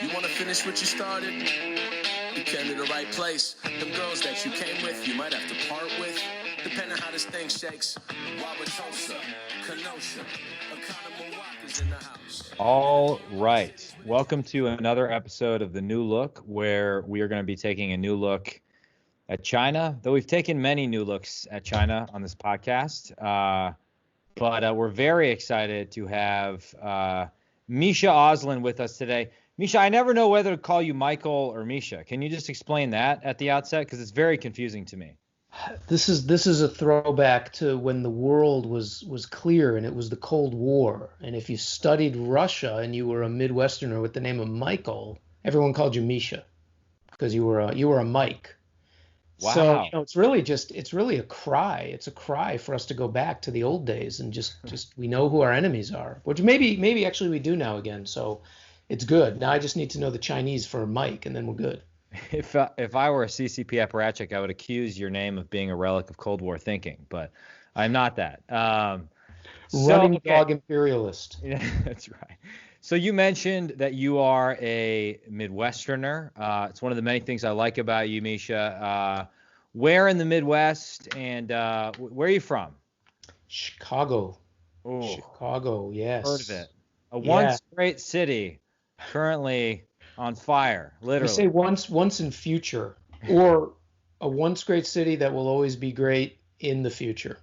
You want to finish what you started? You came to the right place. Them girls that you came with, you might have to part with. Depending on how this thing shakes. Wauwatosa, Kenosha, Oconomowoc in the house. All right. Welcome to another episode of The New Look, where we are going to be taking a new look at China, though we've taken many new looks at China on this podcast. But we're very excited to have Michael Auslin with us today. Misha, I never know whether to call you Michael or Misha. Can you just explain that at the outset? Because it's very confusing to me. This is a throwback to when the world was clear and it was the Cold War. And if you studied Russia and you were a Midwesterner with the name of Michael, everyone called you Misha because you were a Mike. Wow. So it's really a cry. It's a cry for us to go back to the old days and just we know who our enemies are, which maybe actually we do now again. So it's good. Now I just need to know the Chinese for Mike, and then we're good. If I were a CCP apparatchik, I would accuse your name of being a relic of Cold War thinking, but I'm not that. Running dog imperialist. Yeah, that's right. So you mentioned that you are a Midwesterner. It's one of the many things I like about you, Misha. Where in the Midwest, and where are you from? Chicago. Oh, Chicago, yes. Heard of it. Once great city, currently on fire, literally. We say once in future, or a once great city that will always be great in the future.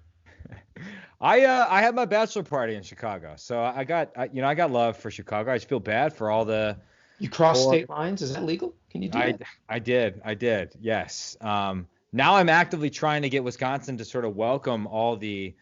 I had my bachelor party in Chicago, so I got love for Chicago. I just feel bad for all the. You cross state lines? Is that legal? Can you do that? I did. Yes. Now I'm actively trying to get Wisconsin to sort of welcome all the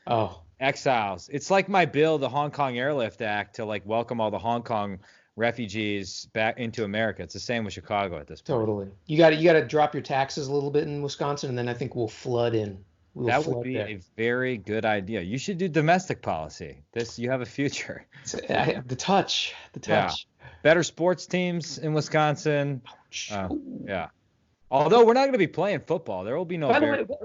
exiles. It's like my bill, the Hong Kong Airlift Act, to like welcome all the Hong Kong refugees back into America. It's the same with Chicago at this point. Totally. You got to drop your taxes a little bit in Wisconsin, and then I think we'll flood in. That would be a very good idea. You should do domestic policy. You have a future. The touch. Yeah. Better sports teams in Wisconsin. Yeah. Although we're not going to be playing football, there will be no.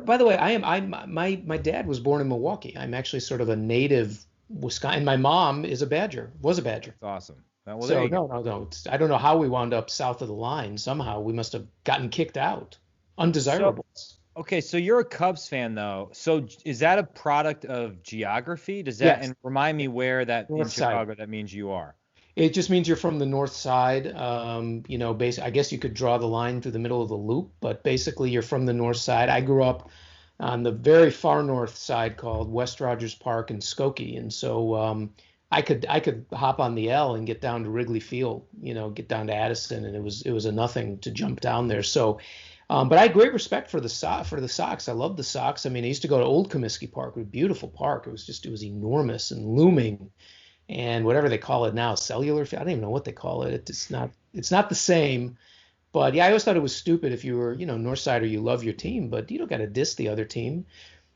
By the way, my dad was born in Milwaukee. I'm actually sort of a native Wisconsin. My mom was a Badger. That's awesome. No. I don't know how we wound up south of the line. Somehow we must have gotten kicked out. Undesirables. Okay, so you're a Cubs fan, though. So is that a product of geography? Does that and remind me where that north in Chicago side. That means you are? It just means you're from the north side. Basically, I guess you could draw the line through the middle of the loop, but basically you're from the north side. I grew up on the very far north side called West Rogers Park in Skokie, and so I could hop on the L and get down to Wrigley Field, get down to Addison, and it was a nothing to jump down there. So. But I had great respect for the Sox. I loved the Sox. I mean, I used to go to Old Comiskey Park, a beautiful park. It was enormous and looming, and whatever they call it now, cellular. I don't even know what they call it. It's not the same. But yeah, I always thought it was stupid if you were, North Sider, you love your team, but you don't got to diss the other team.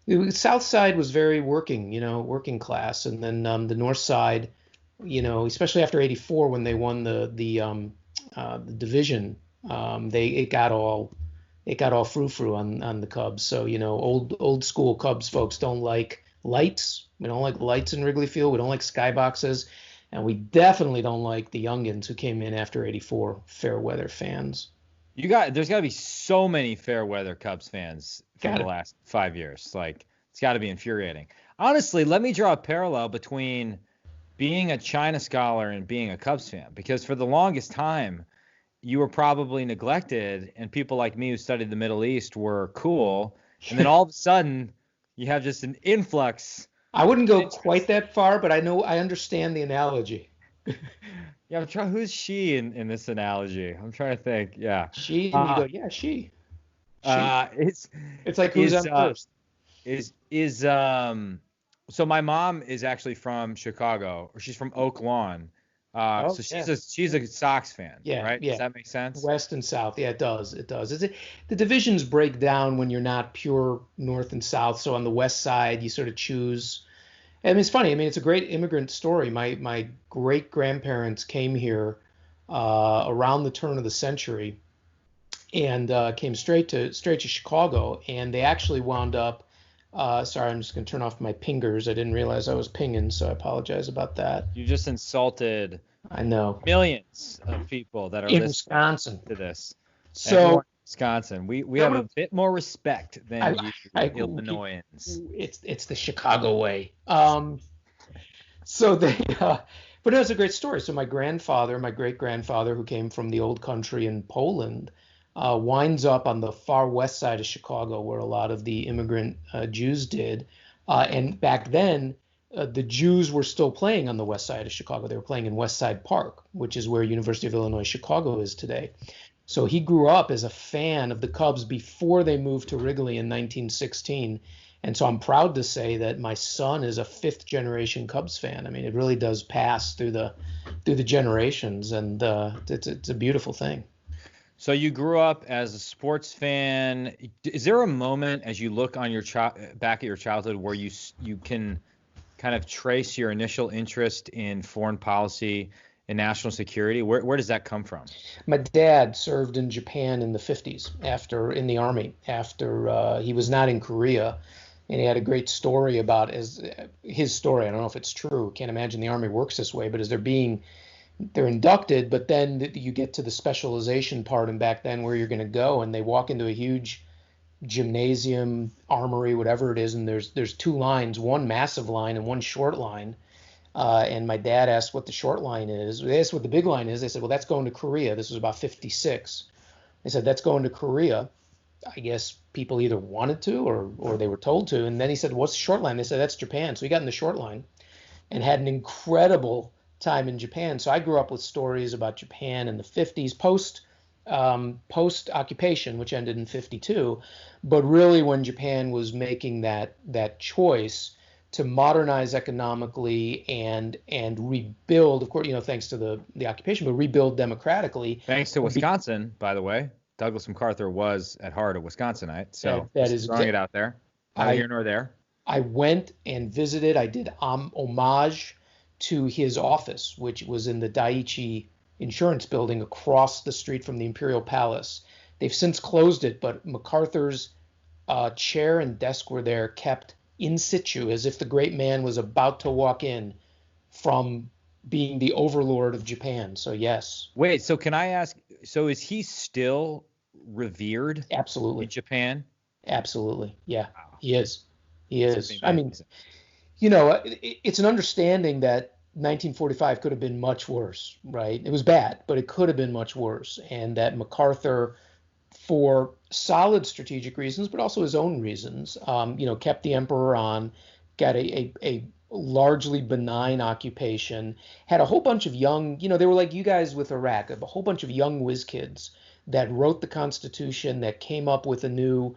The South Side was very working class, and then the North Side, especially after '84 when they won the division, it got all frou-frou on the Cubs. So, old school Cubs folks don't like lights. We don't like lights in Wrigley Field. We don't like skyboxes. And we definitely don't like the youngins who came in after '84, fair weather fans. There's got to be so many fair weather Cubs fans from the last 5 years. Like, it's got to be infuriating. Honestly, let me draw a parallel between being a China scholar and being a Cubs fan, because for the longest time, you were probably neglected, and people like me who studied the Middle East were cool. And then all of a sudden, you have just an influx. I wouldn't go quite that far, but I understand the analogy. Yeah, I'm trying. Who's she in this analogy? I'm trying to think. Yeah, she. And you go, yeah, she. It's like who's on first. So my mom is actually from Chicago, or she's from Oak Lawn. So she's a Sox fan, right? Yeah. Does that make sense? West and South, yeah, it does. The divisions break down when you're not pure North and South. So on the West side, you sort of choose. I mean, it's funny. I mean, it's a great immigrant story. My great grandparents came here around the turn of the century, and came straight to Chicago, and they actually wound up. Sorry, I'm just going to turn off my pingers. I didn't realize I was pinging, so I apologize about that. You just insulted I know. Millions of people that are In listening Wisconsin. to this. So Everyone in Wisconsin, we have a bit more respect than you I Illinoisans. it's the Chicago way. So they, but it was a great story. So my grandfather, my great grandfather, who came from the old country in Poland, winds up on the far west side of Chicago, where a lot of the immigrant Jews did. And back then, the Jews were still playing on the west side of Chicago. They were playing in West Side Park, which is where University of Illinois Chicago is today. So he grew up as a fan of the Cubs before they moved to Wrigley in 1916. And so I'm proud to say that my son is a fifth generation Cubs fan. I mean, it really does pass through the generations, and it's a beautiful thing. So you grew up as a sports fan. Is there a moment as you look on your back at your childhood where you can kind of trace your initial interest in foreign policy and national security? Where does that come from? My dad served in Japan in the 50s in the army after he was not in Korea. And he had a great story about his story. I don't know if it's true. Can't imagine the Army works this way, but as they're inducted, but then you get to the specialization part, and back then where you're going to go, and they walk into a huge gymnasium, armory, whatever it is, and there's two lines, one massive line and one short line. And my dad asked what the short line is. They asked what the big line is. They said, well, that's going to Korea. This was about 56. They said, that's going to Korea. I guess people either wanted to or they were told to. And then he said, what's the short line? They said, that's Japan. So he got in the short line and had an incredible time in Japan. So I grew up with stories about Japan in the 50s, post occupation, which ended in 52. But really when Japan was making that choice to modernize economically and rebuild, of course, thanks to the occupation, but rebuild democratically. Thanks to Wisconsin, by the way. Douglas MacArthur was at heart a Wisconsinite, so that is throwing it out there. Neither here nor there. I went and visited. I did homage to his office, which was in the Daiichi Insurance Building across the street from the Imperial Palace. They've since closed it, but MacArthur's chair and desk were there, kept in situ, as if the great man was about to walk in from being the overlord of Japan. So yes. Wait, so can I ask, so is he still revered? Absolutely. In Japan? Absolutely. Yeah, Wow. He is. I mean, it's an understanding that 1945 could have been much worse, right? It was bad, but it could have been much worse. And that MacArthur, for solid strategic reasons, but also his own reasons, kept the emperor on, got a largely benign occupation, had a whole bunch of young, they were like you guys with Iraq, a whole bunch of young whiz kids that wrote the Constitution, that came up with a new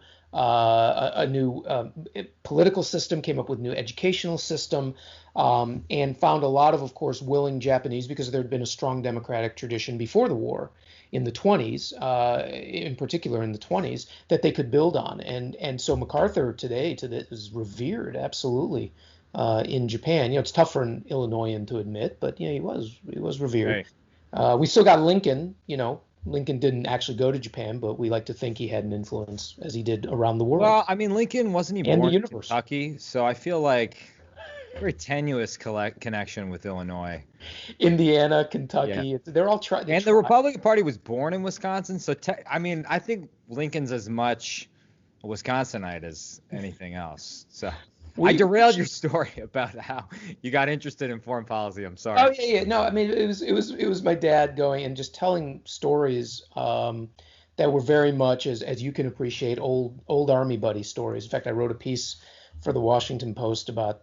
political system, came up with a new educational system, and found a lot of course, willing Japanese, because there had been a strong democratic tradition before the war in the 20s, in particular in the 20s, that they could build on. And so MacArthur today is revered, absolutely. In Japan, it's tough for an Illinoisan to admit, but he was revered. Right. We still got Lincoln. Lincoln didn't actually go to Japan, but we like to think he had an influence as he did around the world. Well, I mean, Lincoln wasn't he born in Kentucky, so I feel like very tenuous connection with Illinois. Indiana, Kentucky, yeah. They're all trying. And the Republican Party was born in Wisconsin, so I think Lincoln's as much a Wisconsinite as anything else. So. I derailed your story about how you got interested in foreign policy. I'm sorry. Oh yeah. No, I mean it was my dad going and just telling stories that were very much as you can appreciate old Army buddy stories. In fact, I wrote a piece for the Washington Post about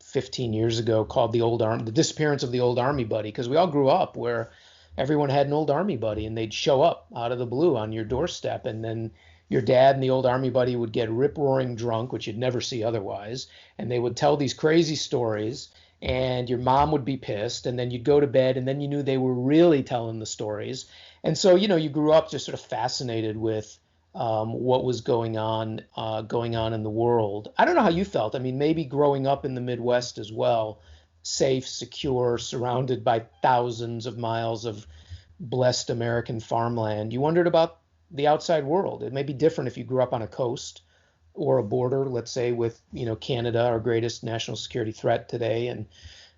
15 years ago called the disappearance of the old Army buddy, because we all grew up where everyone had an old Army buddy and they'd show up out of the blue on your doorstep, and then your dad and the old Army buddy would get rip-roaring drunk, which you'd never see otherwise, and they would tell these crazy stories, and your mom would be pissed, and then you'd go to bed, and then you knew they were really telling the stories. And so, you grew up just sort of fascinated with what was going on in the world. I don't know how you felt. I mean, maybe growing up in the Midwest as well, safe, secure, surrounded by thousands of miles of blessed American farmland, you wondered about the outside world. It may be different if you grew up on a coast or a border, let's say with, Canada, our greatest national security threat today, and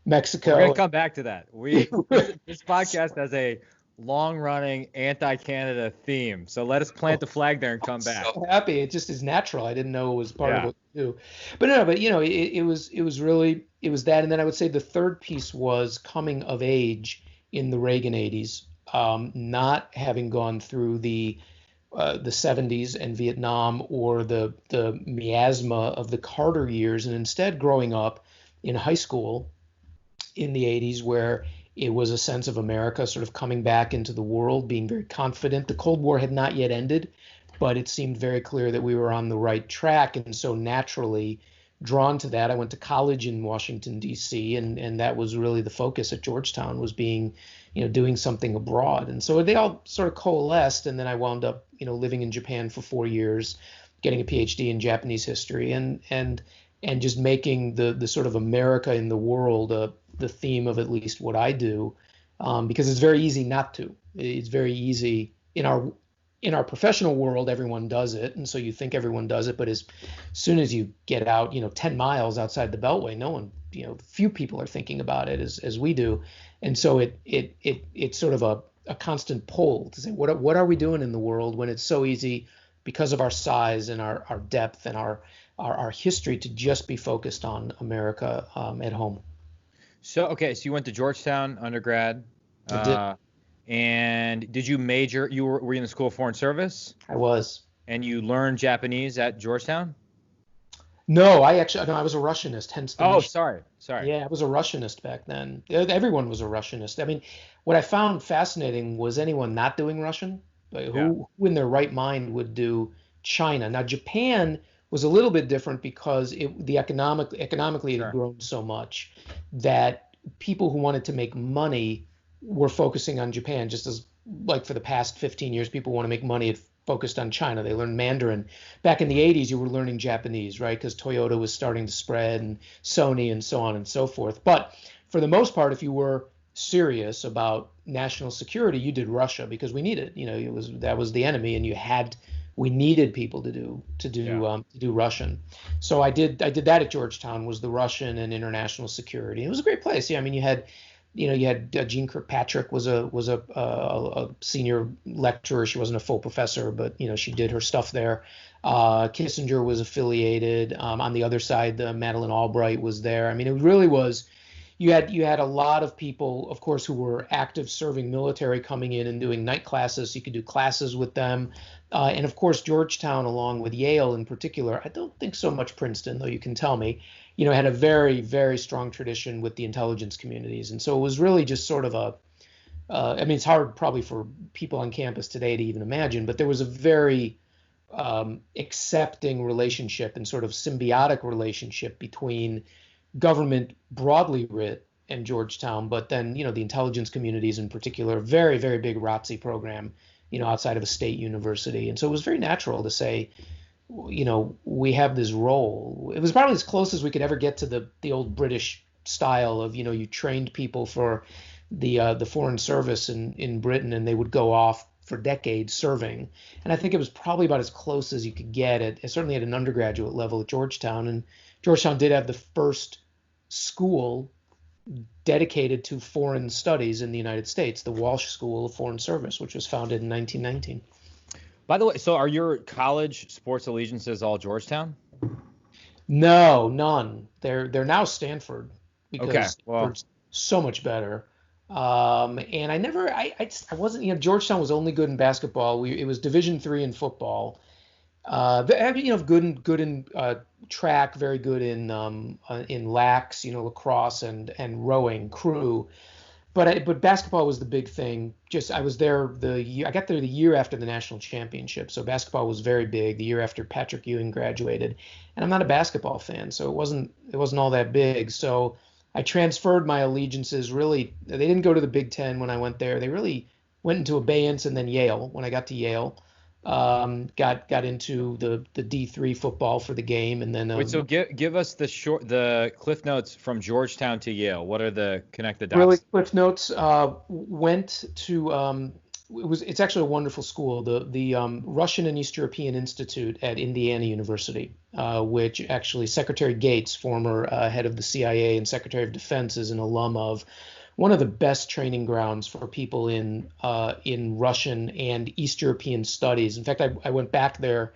Mexico. We're gonna come back to that. This podcast has a long-running anti-Canada theme, so let us plant the flag there and come back. So happy. It just is natural. I didn't know it was part of Yeah. what we do. But no, but it was really that. And then I would say the third piece was coming of age in the Reagan 80s, not having gone through the 70s and Vietnam or the miasma of the Carter years, and instead growing up in high school in the 80s, where it was a sense of America sort of coming back into the world, being very confident. The Cold War had not yet ended, but it seemed very clear that we were on the right track. And so naturally drawn to that, I went to college in Washington, D.C., and that was really the focus at Georgetown, was being, doing something abroad. And so they all sort of coalesced. And then I wound up, living in Japan for 4 years, getting a PhD in Japanese history, and just making the sort of America in the world the theme of at least what I do, because it's very easy not to. It's very easy in our professional world, everyone does it, and so you think everyone does it, but as soon as you get out, 10 miles outside the Beltway, no one, few people are thinking about it as we do, and so it's sort of a constant pull to say what are we doing in the world when it's so easy because of our size and our depth and our history to just be focused on America at home. So you went to Georgetown undergrad. I did. And did you major? Were you in the School of Foreign Service? I was. And you learned Japanese at Georgetown? No, I was a Russianist. Hence the. Oh, sorry. Yeah, I was a Russianist back then. Everyone was a Russianist. I mean, what I found fascinating was anyone not doing Russian. Like, who in their right mind would do China? Now, Japan was a little bit different because economically it had grown so much that people who wanted to make money were focusing on Japan, just as like for the past 15 years, people want to make money focused on China. They learned Mandarin. Back in the 80s, you were learning Japanese, right? Because Toyota was starting to spread and Sony and so on and so forth. But for the most part, if you were serious about national security, you did Russia because we needed, that was the enemy, and we needed people to do Russian. So I did that at Georgetown, was the Russian and international security. It was a great place. Yeah, I mean, you had Jean Kirkpatrick was a senior lecturer. She wasn't a full professor, but she did her stuff there. Kissinger was affiliated. On the other side, Madeleine Albright was there. I mean, it really was. You had a lot of people, of course, who were active serving military coming in and doing night classes. So you could do classes with them. And of course, Georgetown, along with Yale in particular, I don't think so much Princeton, though you can tell me, had a very, very strong tradition with the intelligence communities. And so it was really just sort of it's hard probably for people on campus today to even imagine, but there was a very accepting relationship and sort of symbiotic relationship between government broadly writ and Georgetown, but then, the intelligence communities in particular, very, very big ROTC program, outside of a state university. And so it was very natural to say, we have this role. It was probably as close as we could ever get to the old British style of, you trained people for the foreign service in Britain, and they would go off for decades serving. And I think it was probably about as close as you could get certainly at an undergraduate level at Georgetown. And Georgetown did have the first school dedicated to foreign studies in the United States, the Walsh School of Foreign Service, which was founded in 1919. By the way, so are your college sports allegiances all Georgetown? No, none. They're now Stanford because Stanford's so much better. And I wasn't, Georgetown was only good in basketball. It was Division III in football. Good in track, very good in lax, lacrosse and rowing crew. But basketball was the big thing. I was there I got there the year after the national championship. So basketball was very big the year after Patrick Ewing graduated. And I'm not a basketball fan, so it wasn't all that big. So I transferred my allegiances. Really, they didn't go to the Big Ten when I went there. They really went into abeyance, and then Yale. When I got to Yale, got into the D3 football for the game, and then wait. So give us the cliff notes from Georgetown to Yale. What are the connect the dots? Really cliff notes. Went to it's actually a wonderful school. The Russian and East European Institute at Indiana University, which actually Secretary Gates, former head of the CIA and Secretary of Defense, is an alum of. One of the best training grounds for people in Russian and East European studies. In fact, I went back there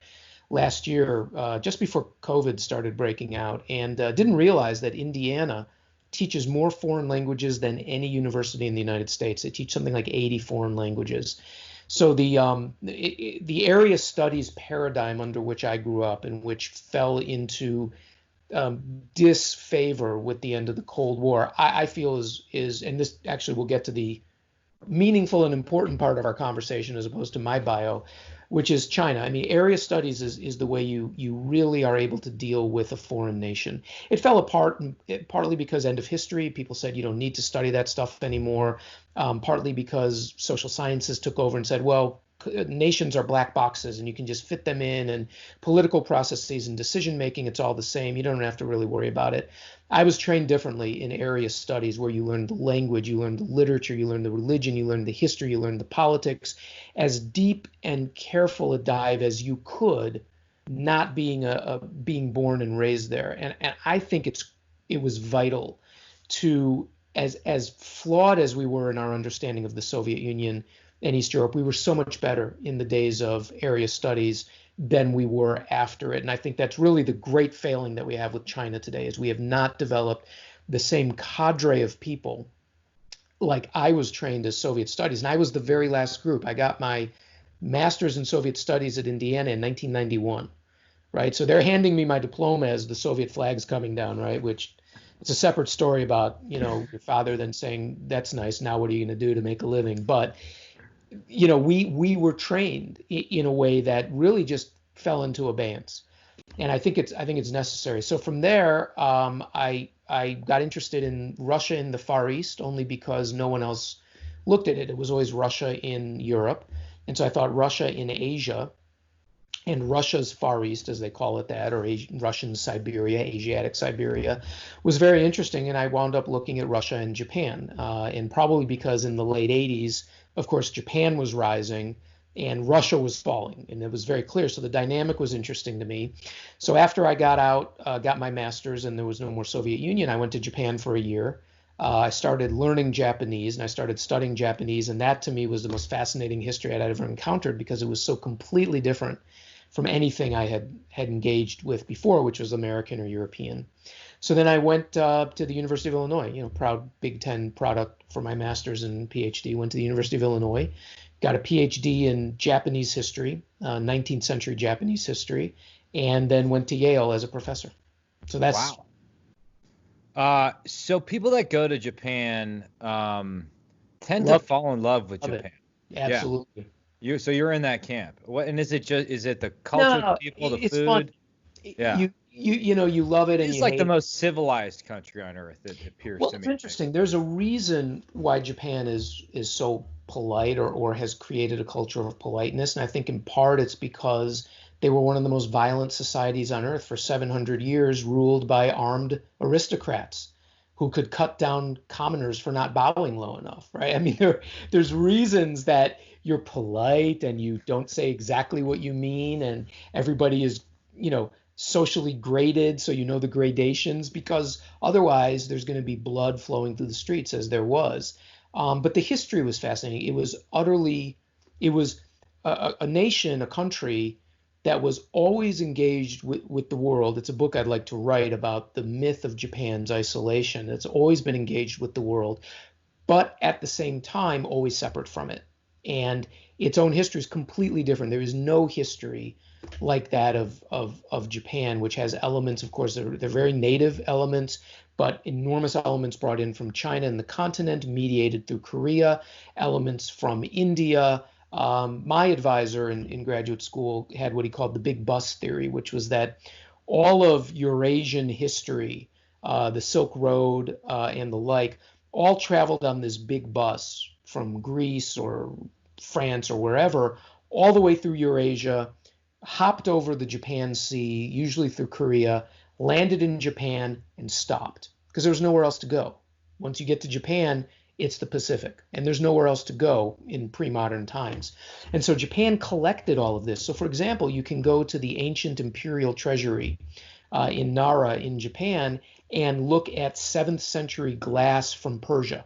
last year, just before COVID started breaking out, and didn't realize that Indiana teaches more foreign languages than any university in the United States. They teach something like 80 foreign languages. So the area studies paradigm under which I grew up, and which fell into disfavor with the end of the Cold War, I feel is, and this actually will get to the meaningful and important part of our conversation as opposed to my bio, which is China. I mean, area studies is the way you really are able to deal with a foreign nation. It fell apart partly because end of history, people said you don't need to study that stuff anymore, partly because social sciences took over and said, well, nations are black boxes and you can just fit them in, and political processes and decision making, it's all the same. You don't have to really worry about it. I was trained differently in area studies, where you learn the language, you learn the literature, you learn the religion, you learn the history, you learn the politics, as deep and careful a dive as you could, not being being born and raised there. And I think it was vital to, as flawed as we were in our understanding of the Soviet Union and East Europe, we were so much better in the days of area studies than we were after it. And I think that's really the great failing that we have with China today, is we have not developed the same cadre of people like I was trained as Soviet studies. And I was the very last group. I got my master's in Soviet studies at Indiana in 1991, right? So they're handing me my diploma as the Soviet flag's coming down, right? Which it's a separate story about, your father then saying, that's nice, now what are you going to do to make a living? But we were trained in a way that really just fell into abeyance, and I think it's necessary. So from there, I got interested in Russia in the Far East only because no one else looked at it. It was always Russia in Europe, and so I thought Russia in Asia, and Russia's Far East, as they call it that, or Russian Siberia, Asiatic Siberia, was very interesting. And I wound up looking at Russia and Japan, and probably because in the late 80s, of course, Japan was rising and Russia was falling, and it was very clear. So the dynamic was interesting to me. So after I got out, got my master's, and there was no more Soviet Union, I went to Japan for a year. I started learning Japanese, and I started studying Japanese, and that to me was the most fascinating history I'd ever encountered, because it was so completely different from anything I had engaged with before, which was American or European. So then I went to the University of Illinois, proud Big Ten product for my master's and PhD. Went to the University of Illinois, got a PhD in Japanese history, 19th century Japanese history, and then went to Yale as a professor. So that's wow. So people that go to Japan tend to fall in love with Japan. Absolutely. Yeah. So you're in that camp. What, and is it the culture, the people, the food? Fun. Yeah. You love it, and it's like the most civilized country on earth, it appears to me. Well, it's interesting. There's a reason why Japan is so polite, or has created a culture of politeness, and I think in part it's because they were one of the most violent societies on earth for 700 years, ruled by armed aristocrats who could cut down commoners for not bowing low enough, right? I mean, there's reasons that you're polite and you don't say exactly what you mean, and everybody is, socially graded, so the gradations, because otherwise there's going to be blood flowing through the streets, as there was. But the history was fascinating. It was a nation, a country that was always engaged with the world. It's a book I'd like to write about the myth of Japan's isolation. It's always been engaged with the world, but at the same time, always separate from it. And its own history is completely different. There is no history like that of Japan, which has elements, of course, they're very native elements, but enormous elements brought in from China and the continent, mediated through Korea, elements from India. My advisor in graduate school had what he called the big bus theory, which was that all of Eurasian history, the Silk Road and the like, all traveled on this big bus from Greece or France or wherever, all the way through Eurasia, hopped over the Japan Sea, usually through Korea, landed in Japan, and stopped, because there was nowhere else to go. Once you get to Japan, it's the Pacific, and there's nowhere else to go in pre-modern times. And so Japan collected all of this. So for example, you can go to the ancient imperial treasury in Nara in Japan and look at 7th century glass from Persia.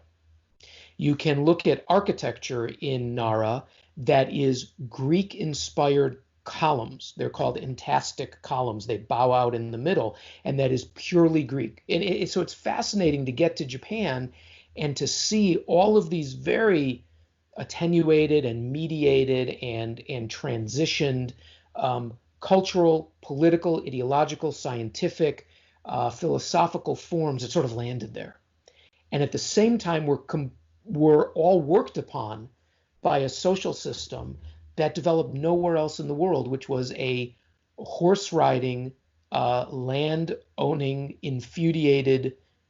You can look at architecture in Nara that is Greek-inspired columns. They're called entastic columns. They bow out in the middle, and that is purely Greek. And so it's fascinating to get to Japan and to see all of these very attenuated and mediated and transitioned cultural, political, ideological, scientific, philosophical forms that sort of landed there. And at the same time, were all worked upon by a social system that developed nowhere else in the world, which was a horse riding, land owning,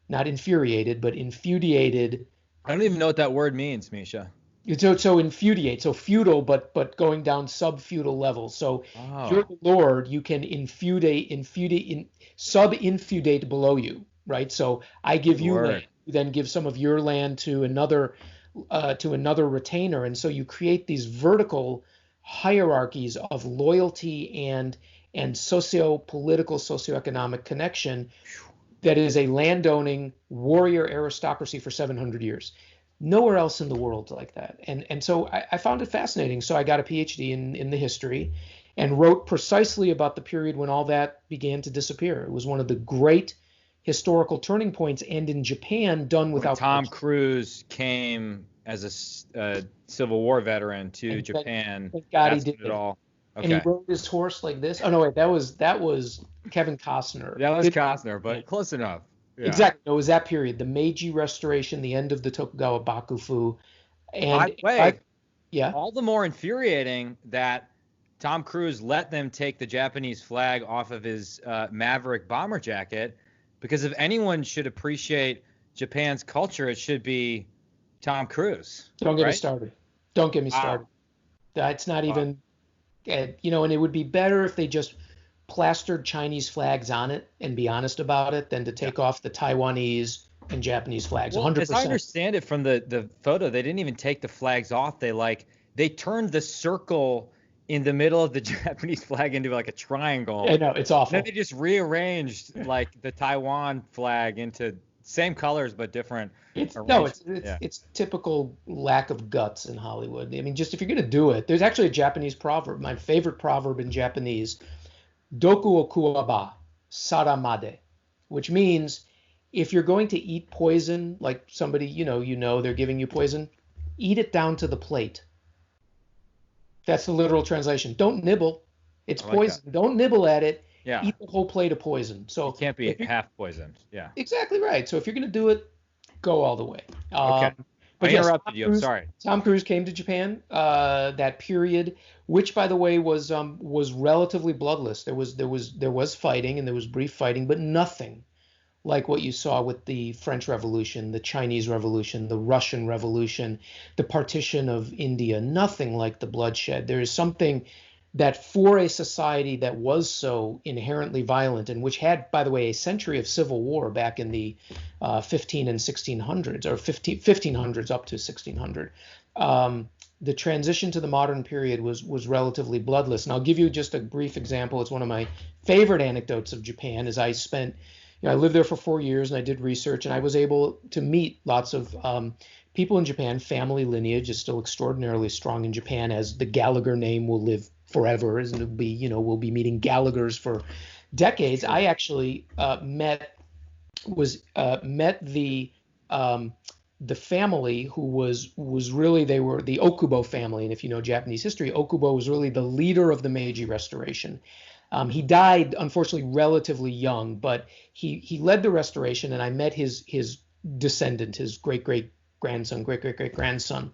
not infuriated, but infuriated. I don't even know what that word means, Misha. So infuriate, so feudal, but going down sub-feudal levels. So you're the lord, you can sub-infeudate below you, right? So I give you land, you then give some of your land to another retainer, and so you create these vertical hierarchies of loyalty and socio-political, socioeconomic connection that is a landowning warrior aristocracy for 700 years. Nowhere else in the world like that. And so I found it fascinating. So I got a PhD in the history and wrote precisely about the period when all that began to disappear. It was one of the great historical turning points, and in Japan done without Tom Cruise came as a Civil War veteran to Japan. Thank God he did it all. Okay. And he rode his horse like this. Oh no, wait, that was Kevin Costner. That was Costner, but close enough. Yeah. Exactly. No, it was that period, the Meiji Restoration, the end of the Tokugawa Bakufu. And all the more infuriating that Tom Cruise let them take the Japanese flag off of his Maverick bomber jacket, because if anyone should appreciate Japan's culture, it should be Tom Cruise. Don't get me started. Don't get me started. It's not even, and it would be better if they just plastered Chinese flags on it and be honest about it than to take off the Taiwanese and Japanese flags. 100%. As I understand it from the photo, they didn't even take the flags off. They turned the circle in the middle of the Japanese flag into like a triangle. I know, it's awful. And then they just rearranged like the Taiwan flag into same colors but different. It's typical lack of guts in Hollywood. I mean, just if you're gonna do it, there's actually a Japanese proverb. My favorite proverb in Japanese, Doku okuaba saramade, which means if you're going to eat poison, like somebody they're giving you poison, eat it down to the plate. That's the literal translation. Don't nibble. It's poison. Don't nibble at it. Yeah. Eat the whole plate of poison. So it can't be half poisoned. Yeah. Exactly right. So if you're going to do it, go all the way. Okay. But I interrupted you. I'm sorry. Tom Cruise came to Japan that period, which by the way was relatively bloodless. There was fighting and there was brief fighting, but nothing like what you saw with the French Revolution, the Chinese Revolution, the Russian Revolution, the partition of India. Nothing like the bloodshed. There is something that for a society that was so inherently violent and which had, by the way, a century of civil war back in the 15 and 1600s, or 1500s up to 1600, the transition to the modern period was relatively bloodless. And I'll give you just a brief example. It's one of my favorite anecdotes of Japan. Is I lived there for 4 years and I did research, and I was able to meet lots of people in Japan. Family lineage is still extraordinarily strong in Japan, as the Gallagher name will live forever, as it'll be, we'll be meeting Gallaghers for decades. I actually met the family who was really, they were the Okubo family, and if you know Japanese history, Okubo was really the leader of the Meiji Restoration. He died, unfortunately, relatively young, but he led the restoration, and I met his descendant, his great-great-grandson,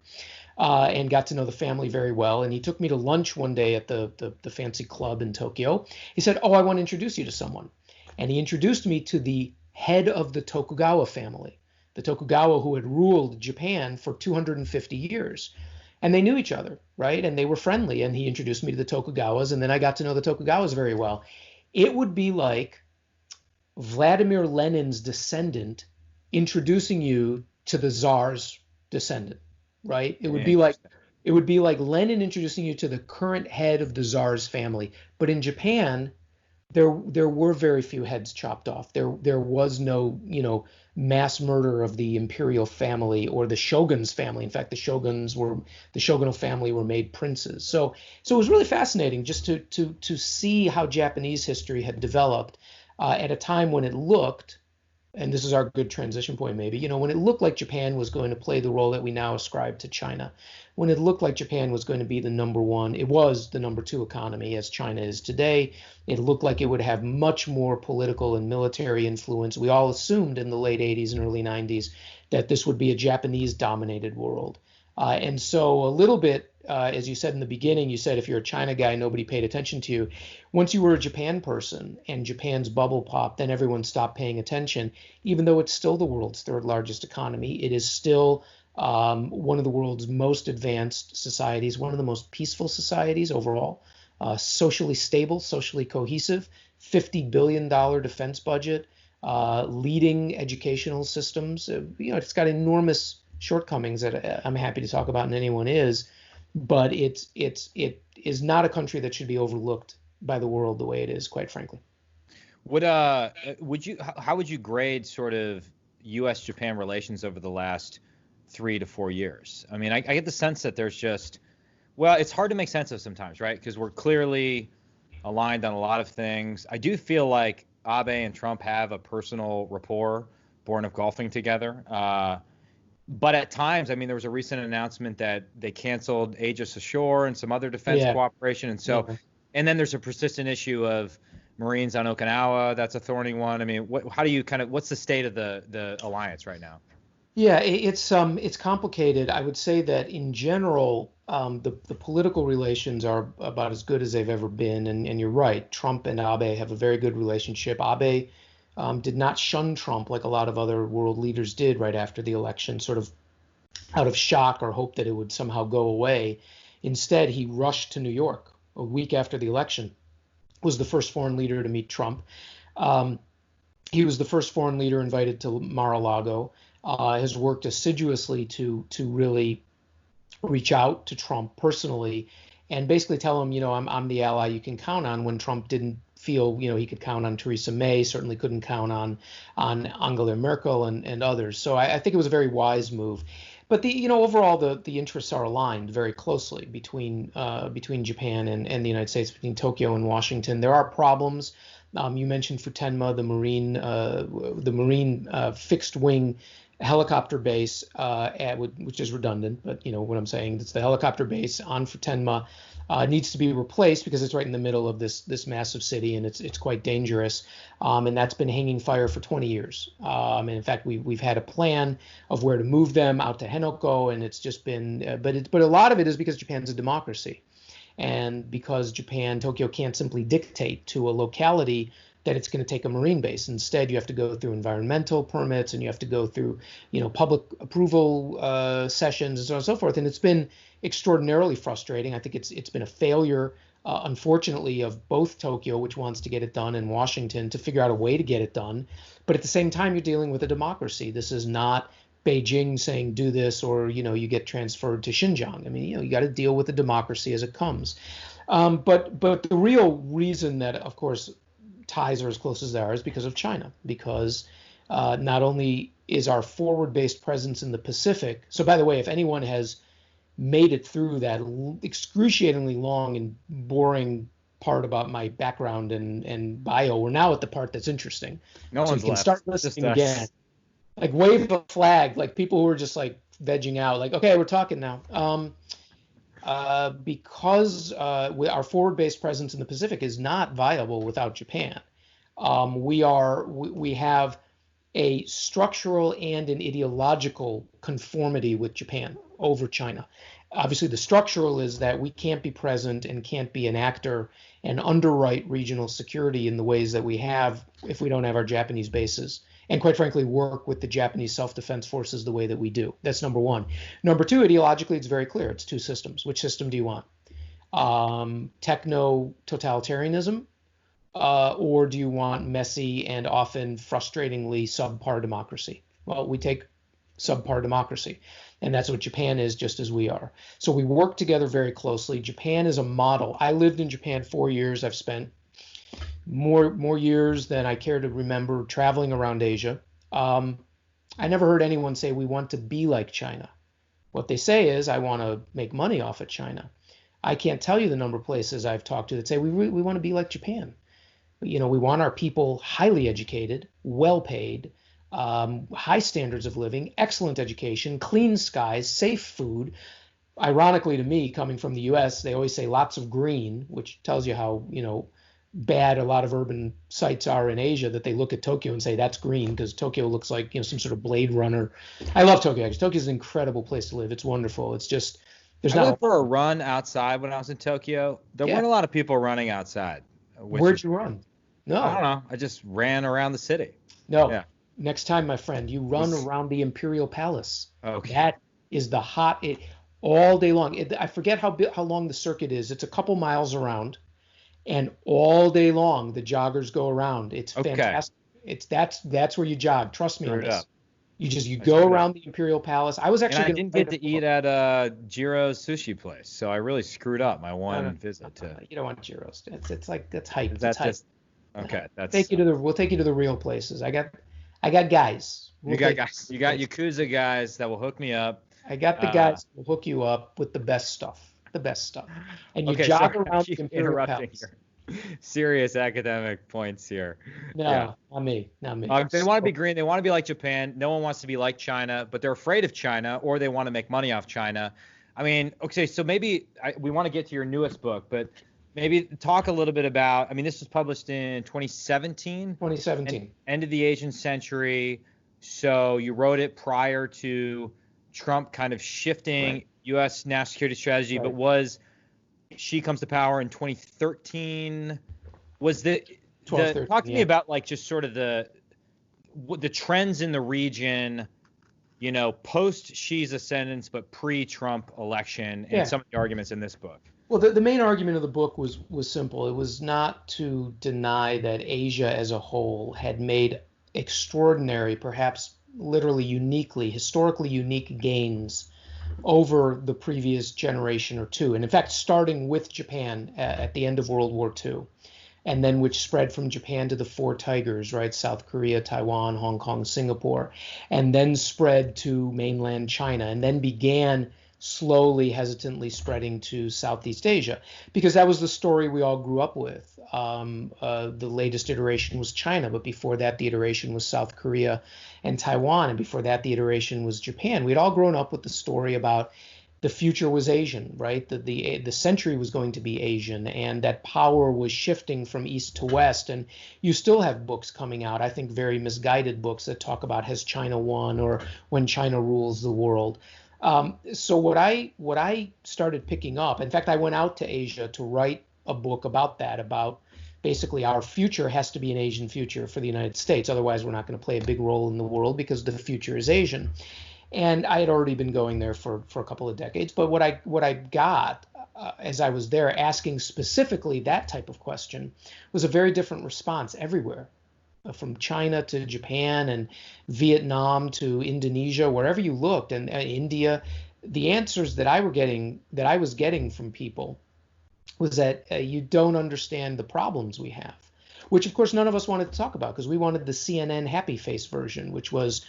and got to know the family very well. And he took me to lunch one day at the fancy club in Tokyo. He said, "Oh, I want to introduce you to someone." And he introduced me to the head of the Tokugawa family, the Tokugawa who had ruled Japan for 250 years. And they knew each other, right? And they were friendly. And he introduced me to the Tokugawas, and then I got to know the Tokugawas very well. It would be like Vladimir Lenin's descendant introducing you to the Tsar's descendant, right? Interesting. It would be like Lenin introducing you to the current head of the Tsar's family. But in Japan, there were very few heads chopped off. There was no, mass murder of the imperial family or the shogun's family. In fact, the shogunal family were made princes. So it was really fascinating just to see how Japanese history had developed at a time when it looked, and this is our good transition point maybe, when it looked like Japan was going to play the role that we now ascribe to China, when it looked like Japan was going to be the number one, it was the number two economy as China is today. It looked like it would have much more political and military influence. We all assumed in the late 80s and early 90s that this would be a Japanese dominated world. And so a little bit, as you said in the beginning, you said if you're a China guy, nobody paid attention to you. Once you were a Japan person and Japan's bubble popped, then everyone stopped paying attention, even though it's still the world's third largest economy. It is still one of the world's most advanced societies, one of the most peaceful societies overall, socially stable, socially cohesive, $50 billion defense budget, leading educational systems. It's got enormous shortcomings that I'm happy to talk about, and anyone is, but it is not a country that should be overlooked by the world the way it is, quite frankly. How would you grade sort of U.S.-Japan relations over the last 3 to 4 years? I mean, I get the sense that there's it's hard to make sense of sometimes, right? Because we're clearly aligned on a lot of things. I do feel like Abe and Trump have a personal rapport born of golfing together. But at times, I mean, there was a recent announcement that they canceled Aegis Ashore and some other defense cooperation. And so, and then there's a persistent issue of Marines on Okinawa. That's a thorny one. I mean, what's the state of the alliance right now? Yeah, it's complicated. I would say that in general, the political relations are about as good as they've ever been. And you're right, Trump and Abe have a very good relationship. Abe did not shun Trump like a lot of other world leaders did right after the election, sort of out of shock or hope that it would somehow go away. Instead, he rushed to New York a week after the election, was the first foreign leader to meet Trump. He was the first foreign leader invited to Mar-a-Lago, has worked assiduously to really reach out to Trump personally and basically tell him, I'm the ally you can count on, when Trump didn't feel, he could count on Theresa May, certainly couldn't count on Angela Merkel and others. So I think it was a very wise move. But overall the interests are aligned very closely between Japan and the United States, between Tokyo and Washington. There are problems. You mentioned Futenma, the Marine fixed wing helicopter base, which is redundant, but what I'm saying, it's the helicopter base on Futenma. Needs to be replaced because it's right in the middle of this massive city, and it's quite dangerous. And that's been hanging fire for 20 years. And in fact, we've had a plan of where to move them out to Henoko, and it's just been, but a lot of it is because Japan's a democracy, and because Tokyo can't simply dictate to a locality that it's going to take a Marine base. Instead, you have to go through environmental permits, and you have to go through, public approval sessions and so on and so forth. And it's been extraordinarily frustrating. I think it's been a failure, unfortunately, of both Tokyo, which wants to get it done, and Washington to figure out a way to get it done. But at the same time, you're dealing with a democracy. This is not Beijing saying do this, or you get transferred to Xinjiang. I mean, you got to deal with the democracy as it comes. But the real reason that, of course, ties are as close as they are is because of China, because not only is our forward-based presence in the Pacific. So, by the way, if anyone has made it through that excruciatingly long and boring part about my background and bio, we're now at the part that's interesting. No so one's you can left. start listening again. Like, wave a flag, like people who are just like vegging out, like, okay, we're talking now. Because our forward-based presence in the Pacific is not viable without Japan. We have a structural and an ideological conformity with Japan over China. Obviously, the structural is that we can't be present and can't be an actor and underwrite regional security in the ways that we have if we don't have our Japanese bases, and quite frankly, work with the Japanese self-defense forces the way that we do. That's number one. Number two, ideologically, it's very clear. It's two systems. Which system do you want? Techno-totalitarianism, or do you want messy and often frustratingly subpar democracy? Well, we take subpar democracy. And that's what Japan is, just as we are. So we work together very closely. Japan is a model. I lived in Japan 4 years. I've spent more years than I care to remember traveling around Asia. I never heard anyone say we want to be like China. What they say is, I want to make money off of China. I can't tell you the number of places I've talked to that say we want to be like Japan. We want our people highly educated, well paid, high standards of living, excellent education, clean skies, safe food. Ironically to me, coming from the US, they always say lots of green, which tells you how, bad a lot of urban sites are in Asia, that they look at Tokyo and say that's green because Tokyo looks like, some sort of Blade Runner. I love Tokyo, actually. Tokyo is an incredible place to live. It's wonderful. It's just, there's I not went for a run outside when I was in Tokyo. There weren't a lot of people running outside. Where'd you run? No. I don't know. I just ran around the city. No. Yeah. Next time, my friend, you run around the Imperial Palace. Okay. That is the all day long. I forget how long the circuit is. It's a couple miles around, and all day long the joggers go around. It's fantastic. That's where you jog. Trust me on this. You go around the Imperial Palace. I was actually. And I didn't get to eat at Jiro's sushi place, so I really screwed up my one visit to. You don't want Jiro's. It's like that's hype. That's just okay. That's. We'll take you to the real places. I got guys. You got guys. You got Yakuza guys that will hook me up. I got the guys who will hook you up with the best stuff. And you jog around the Imperial Palace. Serious academic points here. No, not me. They want to be green. They want to be like Japan. No one wants to be like China, but they're afraid of China, or they want to make money off China. I mean, okay, so maybe we want to get to your newest book, but maybe talk a little bit about, this was published in 2017? 2017. End of the Asian century. So you wrote it prior to Trump kind of shifting U.S. national security strategy, but Xi comes to power in 2013. Talk to me about just sort of the trends in the region, post Xi's ascendance, but pre-Trump election, and some of the arguments in this book. Well, the main argument of the book was simple. It was not to deny that Asia as a whole had made extraordinary, perhaps literally historically unique gains over the previous generation or two. And in fact, starting with Japan at the end of World War II, and then which spread from Japan to the Four Tigers, right? South Korea, Taiwan, Hong Kong, Singapore, and then spread to mainland China, and then began slowly, hesitantly spreading to Southeast Asia, because that was the story we all grew up with. The latest iteration was China, but before that, the iteration was South Korea and Taiwan, and before that, the iteration was Japan. We'd all grown up with the story about the future was Asian, right? The century was going to be Asian, and that power was shifting from east to west. And you still have books coming out, I think very misguided books that talk about has China won or when China rules the world. So what I started picking up, in fact, I went out to Asia to write a book about that, about basically our future has to be an Asian future for the United States. Otherwise, we're not going to play a big role in the world because the future is Asian. And I had already been going there for a couple of decades. But what I got as I was there asking specifically that type of question was a very different response everywhere. From China to Japan and Vietnam to Indonesia, wherever you looked, and India, the answers that I was getting from people was that you don't understand the problems we have, which of course none of us wanted to talk about because we wanted the CNN happy face version, which was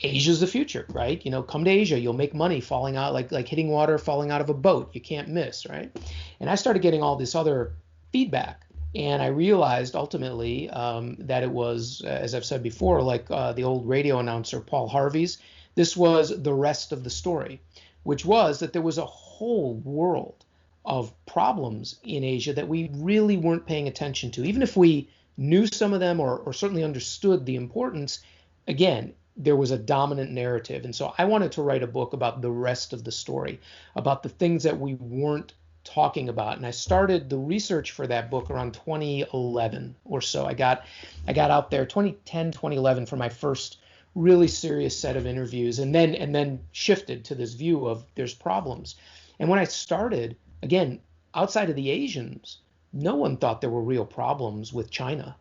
Asia's the future, right? Come to Asia, you'll make money falling out like hitting water falling out of a boat. You can't miss, right? And I started getting all this other feedback. And I realized ultimately that it was, as I've said before, like the old radio announcer Paul Harvey's, this was the rest of the story, which was that there was a whole world of problems in Asia that we really weren't paying attention to. Even if we knew some of them or certainly understood the importance, again, there was a dominant narrative. And so I wanted to write a book about the rest of the story, about the things that we weren't talking about. And I started the research for that book around 2011 or so. I got out there 2010, 2011 for my first really serious set of interviews, and then shifted to this view of there's problems. And when I started, again, outside of the Asians, no one thought there were real problems with China.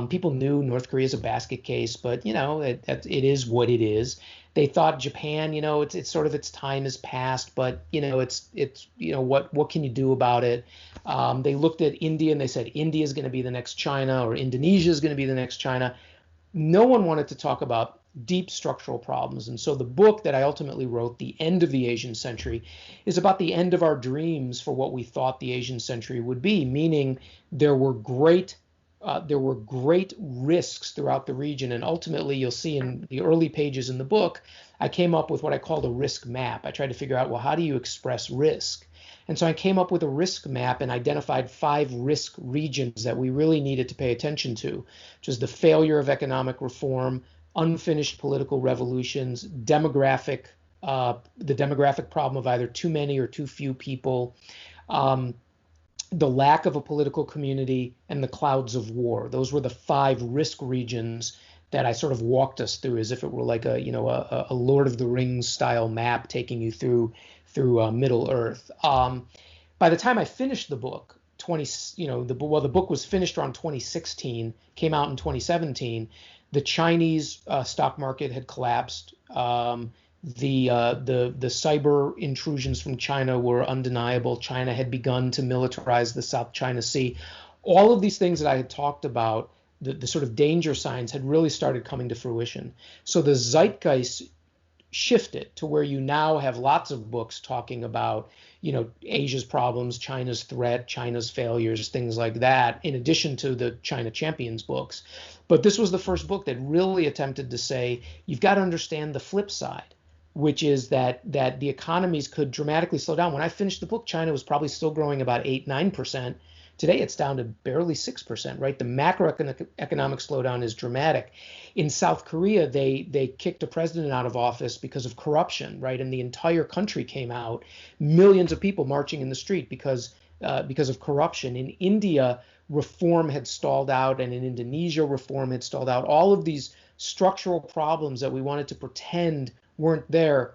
People knew North Korea is a basket case, but it is what it is. They thought Japan, it's sort of its time has passed, but it's what can you do about it? They looked at India and they said India is going to be the next China, or Indonesia is going to be the next China. No one wanted to talk about deep structural problems. And so the book that I ultimately wrote, The End of the Asian Century, is about the end of our dreams for what we thought the Asian century would be, meaning there were great risks throughout the region. And ultimately, you'll see in the early pages in the book, I came up with what I called a risk map. I tried to figure out, well, how do you express risk? And so I came up with a risk map and identified 5 risk regions that we really needed to pay attention to, which is the failure of economic reform, unfinished political revolutions, the demographic problem of either too many or too few people, the lack of a political community, and the clouds of war. Those were the 5 risk regions that I sort of walked us through, as if it were like a Lord of the Rings style map taking you through Middle Earth. By the time I finished the book, the book was finished around 2016, came out in 2017. The Chinese stock market had collapsed. The cyber intrusions from China were undeniable. China had begun to militarize the South China Sea. All of these things that I had talked about, the sort of danger signs, had really started coming to fruition. So the zeitgeist shifted to where you now have lots of books talking about, Asia's problems, China's threat, China's failures, things like that, in addition to the China Champions books. But this was the first book that really attempted to say, you've got to understand the flip side, which is that the economies could dramatically slow down. When I finished the book, China was probably still growing about 8-9%. Today, it's down to barely 6%, right? The macroeconomic slowdown is dramatic. In South Korea, they kicked a president out of office because of corruption, right? And the entire country came out, millions of people marching in the street because of corruption. In India, reform had stalled out, and in Indonesia, reform had stalled out. All of these structural problems that we wanted to pretend weren't there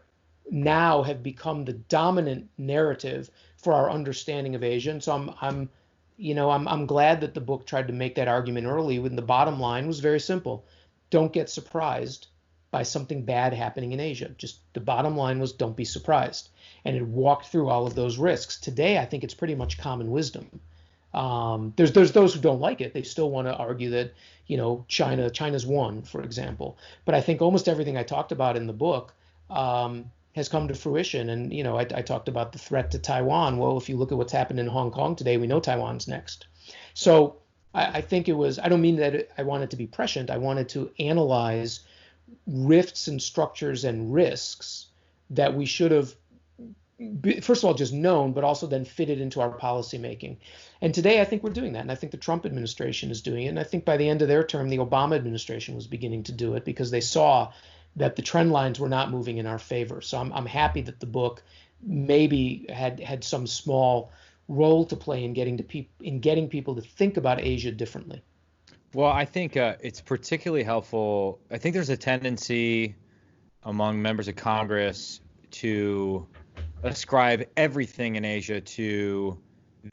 now have become the dominant narrative for our understanding of Asia. And so I'm glad that the book tried to make that argument early, when the bottom line was very simple. Don't get surprised by something bad happening in Asia. Just the bottom line was, don't be surprised. And it walked through all of those risks. Today, I think it's pretty much common wisdom. There's those who don't like it. They still want to argue that, China's won, for example. But I think almost everything I talked about in the book has come to fruition. And, I talked about the threat to Taiwan. Well, if you look at what's happened in Hong Kong today, we know Taiwan's next. So I think I don't mean that I wanted to be prescient. I wanted to analyze rifts and structures and risks that we should have, first of all, just known, but also then fitted into our policy making. And today, I think we're doing that. And I think the Trump administration is doing it. And I think by the end of their term, the Obama administration was beginning to do it, because they saw that the trend lines were not moving in our favor. So I'm happy that the book maybe had some small role to play in getting people to think about Asia differently. Well, I think it's particularly helpful. I think there's a tendency among members of Congress to ascribe everything in Asia to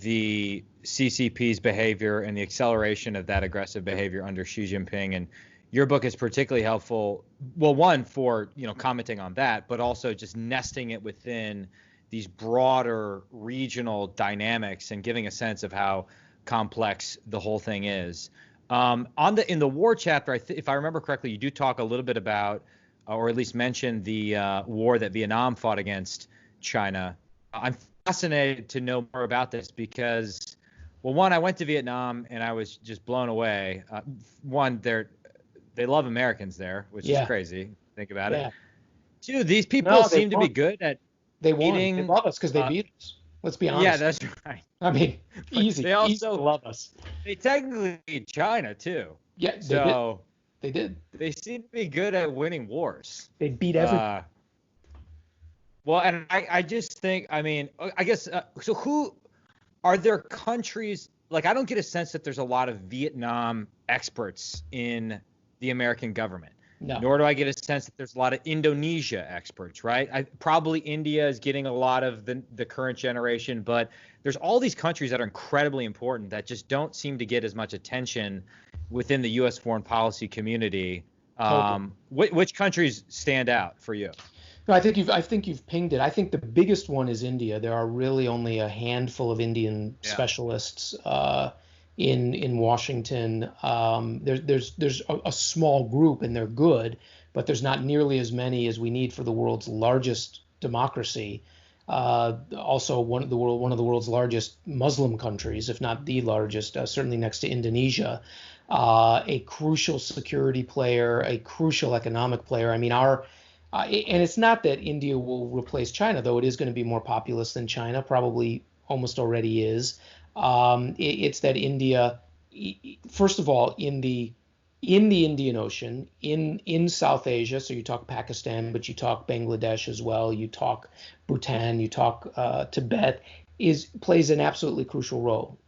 the CCP's behavior and the acceleration of that aggressive behavior under Xi Jinping. And your book is particularly helpful. Well, one, for commenting on that, but also just nesting it within these broader regional dynamics and giving a sense of how complex the whole thing is. In the war chapter, if I remember correctly, you do talk a little bit about, or at least mention the war that Vietnam fought against China. I'm fascinated to know more about this because, well, one, I went to Vietnam and I was just blown away. One, they love Americans there, which is crazy. Think about it. Two, these people seem to be good at They love us because they beat us. Let's be honest. Yeah, that's right. I mean, easy. They also easy to love us. They technically beat China too. Yeah, they did. They seem to be good at winning wars. They beat everyone. Well, and I just think, I mean, I guess, so who are there countries, like, I don't get a sense that there's a lot of Vietnam experts in the American government. No. Nor do I get a sense that there's a lot of Indonesia experts, right? Probably India is getting a lot of the current generation, but there's all these countries that are incredibly important that just don't seem to get as much attention within the U.S. foreign policy community. Totally. Which countries stand out for you? No, I think you've pinged it. I think the biggest one is India. There are really only a handful of Indian specialists in Washington. There's a small group, and they're good, but there's not nearly as many as we need for the world's largest democracy. Also, one of the world's largest Muslim countries, if not the largest, certainly next to Indonesia. A crucial security player, a crucial economic player. I mean, and it's not that India will replace China, though it is going to be more populous than China, probably almost already is. It's that India, first of all, in the Indian Ocean, in South Asia, so you talk Pakistan, but you talk Bangladesh as well, you talk Bhutan, you talk Tibet, plays an absolutely crucial role.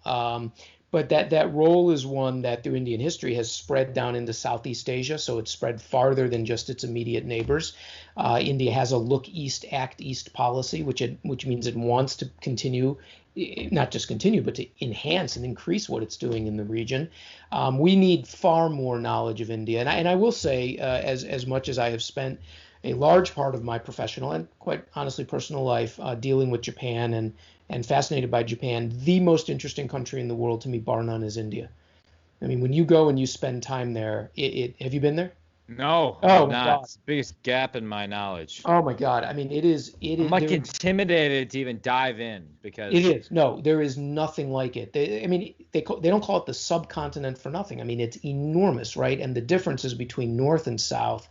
But that role is one that through Indian history has spread down into Southeast Asia, so it's spread farther than just its immediate neighbors. India has a look east, act east policy, which means it wants to continue, not just continue, but to enhance and increase what it's doing in the region. We need far more knowledge of India, and I will say, as much as I have spent a large part of my professional and quite honestly personal life dealing with Japan and fascinated by Japan, the most interesting country in the world to me, bar none, is India. I mean, when you go and you spend time there, have you been there? No, Oh I'm my not. God. It's the biggest gap in my knowledge. Oh my God. I mean, it is. I'm like intimidated to even dive in because it is. No, there is nothing like it. I mean, they don't call it the subcontinent for nothing. I mean, it's enormous, right? And the differences between North and South,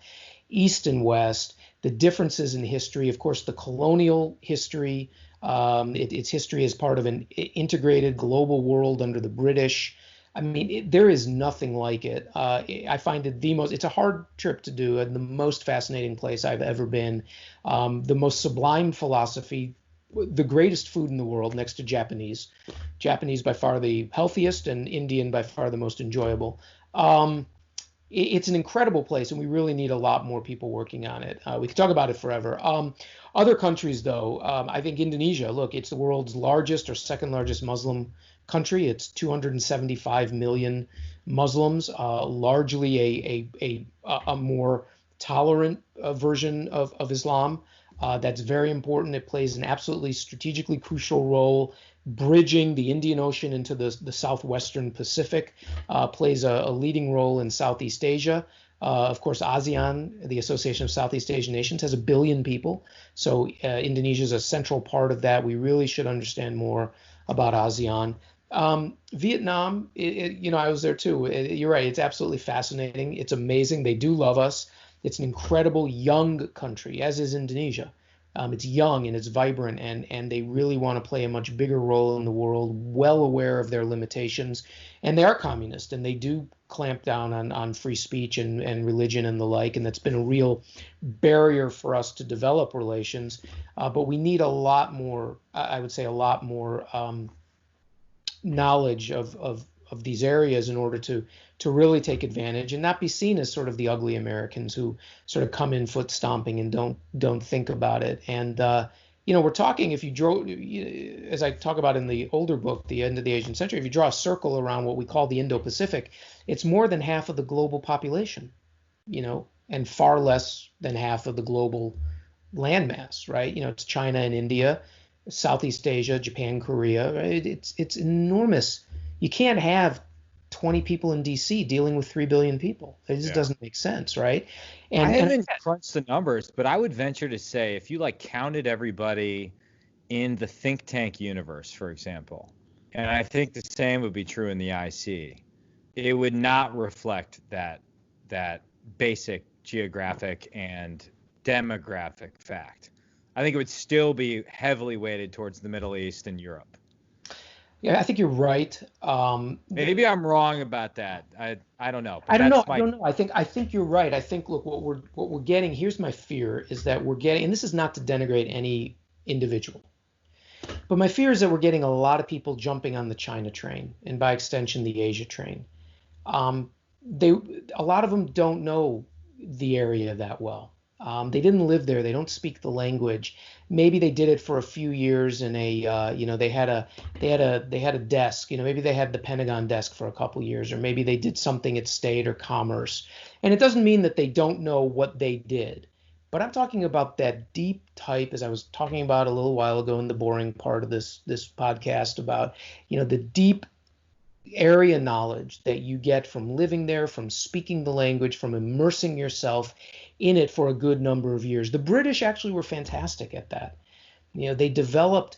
East and West, the differences in history, of course, the colonial history, its history as part of an integrated global world under the British. I mean, there is nothing like it. I find it it's a hard trip to do and the most fascinating place I've ever been. The most sublime philosophy, the greatest food in the world next to Japanese. Japanese by far the healthiest and Indian by far the most enjoyable. It's an incredible place, and we really need a lot more people working on it. We could talk about it forever. Other countries, though, I think Indonesia, look, it's the world's largest or second largest Muslim country. It's 275 million Muslims, largely a more tolerant version of Islam. That's very important. It plays an absolutely strategically crucial role bridging the Indian Ocean into the southwestern Pacific, plays a leading role in Southeast Asia. Of course, ASEAN, the Association of Southeast Asian Nations, has 1 billion people. So Indonesia is a central part of that. We really should understand more about ASEAN. Vietnam, I was there too. You're right. It's absolutely fascinating. It's amazing. They do love us. It's an incredible young country, as is Indonesia. It's young and it's vibrant, and they really want to play a much bigger role in the world, well aware of their limitations. And they are communist, and they do clamp down on free speech and religion and the like, and that's been a real barrier for us to develop relations. But we need a lot more, I would say, a lot more knowledge of these areas in order to really take advantage and not be seen as sort of the ugly Americans who sort of come in foot stomping and don't think about it. And we're talking, if you draw, as I talk about in the older book, The End of the Asian Century, if you draw a circle around what we call the Indo-Pacific, it's more than half of the global population, and far less than half of the global landmass, right? It's China and India, Southeast Asia, Japan, Korea, right? It's enormous. You can't have 20 people in DC dealing with 3 billion people. It just doesn't make sense, right? And I haven't crunched the numbers, but I would venture to say if you counted everybody in the think tank universe, for example, and I think the same would be true in the IC, it would not reflect that basic geographic and demographic fact. I think it would still be heavily weighted towards the Middle East and Europe. Yeah, I think you're right. Maybe I'm wrong about that. I don't know. I don't know. I think you're right. I think, look, what we're getting. Here's my fear is that we're getting, and this is not to denigrate any individual, but my fear is that we're getting a lot of people jumping on the China train and by extension the Asia train. A lot of them don't know the area that well. They didn't live there. They don't speak the language. Maybe they did it for a few years in a, they had a desk. Maybe they had the Pentagon desk for a couple years, or maybe they did something at State or Commerce. And it doesn't mean that they don't know what they did. But I'm talking about that deep type, as I was talking about a little while ago in the boring part of this podcast, about the deep area knowledge that you get from living there, from speaking the language, from immersing yourself in it for a good number of years. The British actually were fantastic at that. They developed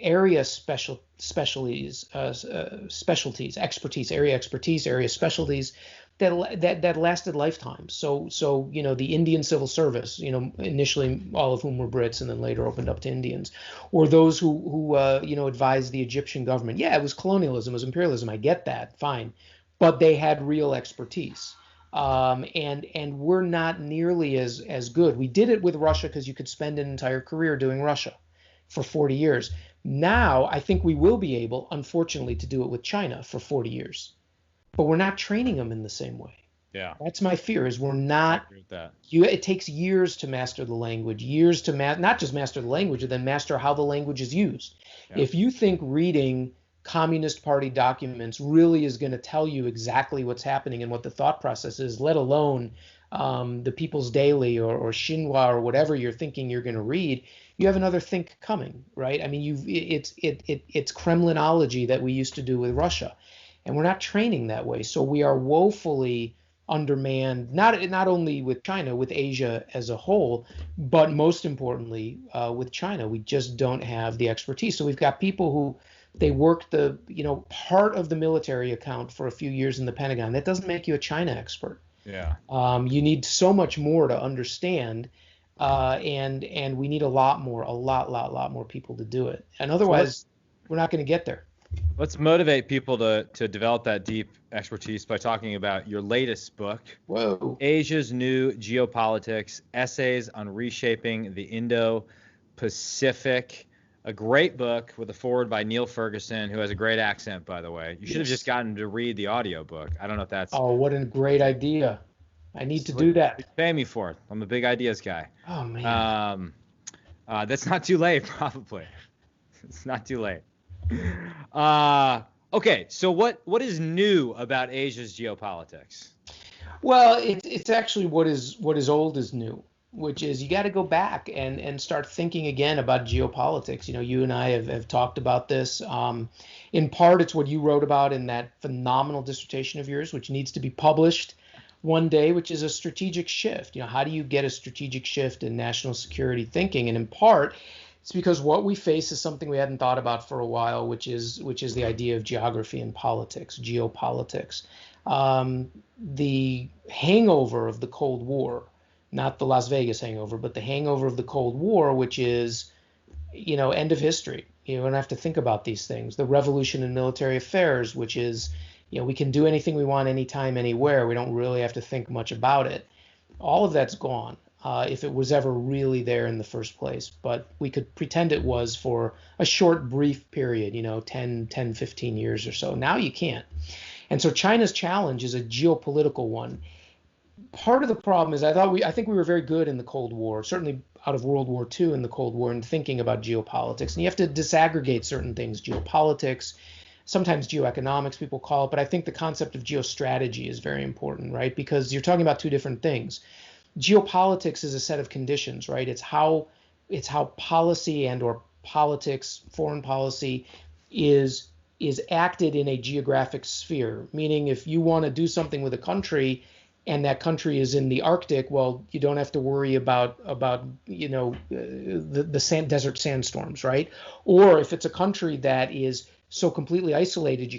area specialties, area specialties that lasted lifetimes. So the Indian Civil Service, initially all of whom were Brits and then later opened up to Indians, or those who advised the Egyptian government. Yeah, it was colonialism, it was imperialism. I get that, fine, but they had real expertise. And we're not nearly as good. We did it with Russia because you could spend an entire career doing Russia for 40 years. Now I think we will be able, unfortunately, to do it with China for 40 years. But we're not training them in the same way. Yeah. That's my fear, is we're not. I agree with that. It takes years to master the language, years to not just master the language, but then master how the language is used. Yeah. If you think reading Communist Party documents really is going to tell you exactly what's happening and what the thought process is, let alone the People's Daily or Xinhua or whatever you're thinking you're going to read, you have another think coming, right? I mean, it's Kremlinology that we used to do with Russia. And we're not training that way. So we are woefully undermanned, not only with China, with Asia as a whole, but most importantly, with China. We just don't have the expertise. So we've got people who they worked part of the military account for a few years in the Pentagon. That doesn't make you a China expert. Yeah. You need so much more to understand. And we need a lot more people to do it. And otherwise, we're not going to get there. Let's motivate people to develop that deep expertise by talking about your latest book, Whoa. Asia's New Geopolitics, Essays on Reshaping the Indo-Pacific. A great book with a foreword by Neil Ferguson, who has a great accent, by the way. You should have just gotten to read the audiobook. I don't know if that's... Oh, what a great idea. I need to do that. Pay me for it. I'm a big ideas guy. Oh, man. That's not too late, probably. It's not too late. Okay, so what is new about Asia's geopolitics? Well, it's actually what is old is new, which is you got to go back and start thinking again about geopolitics. You and I have talked about this. In part, it's what you wrote about in that phenomenal dissertation of yours, which needs to be published one day, which is a strategic shift. How do you get a strategic shift in national security thinking? And in part, it's because what we face is something we hadn't thought about for a while, which is the idea of geography and politics, geopolitics. The hangover of the Cold War, not the Las Vegas hangover, but the hangover of the Cold War, which is, end of history. You don't have to think about these things. The revolution in military affairs, which is, we can do anything we want, anytime, anywhere. We don't really have to think much about it. All of that's gone. If it was ever really there in the first place. But we could pretend it was for a short, brief period, 10, 15 years or so. Now you can't. And so China's challenge is a geopolitical one. Part of the problem is I think we were very good in the Cold War, certainly out of World War II in the Cold War, in thinking about geopolitics. And you have to disaggregate certain things, geopolitics, sometimes geoeconomics people call it. But I think the concept of geostrategy is very important, right? Because you're talking about two different things. Geopolitics is a set of conditions, right? It's how policy and or politics, foreign policy is acted in a geographic sphere. Meaning, if you want to do something with a country and that country is in the Arctic, well, you don't have to worry about the desert sandstorms, right? Or if it's a country that is so completely isolated,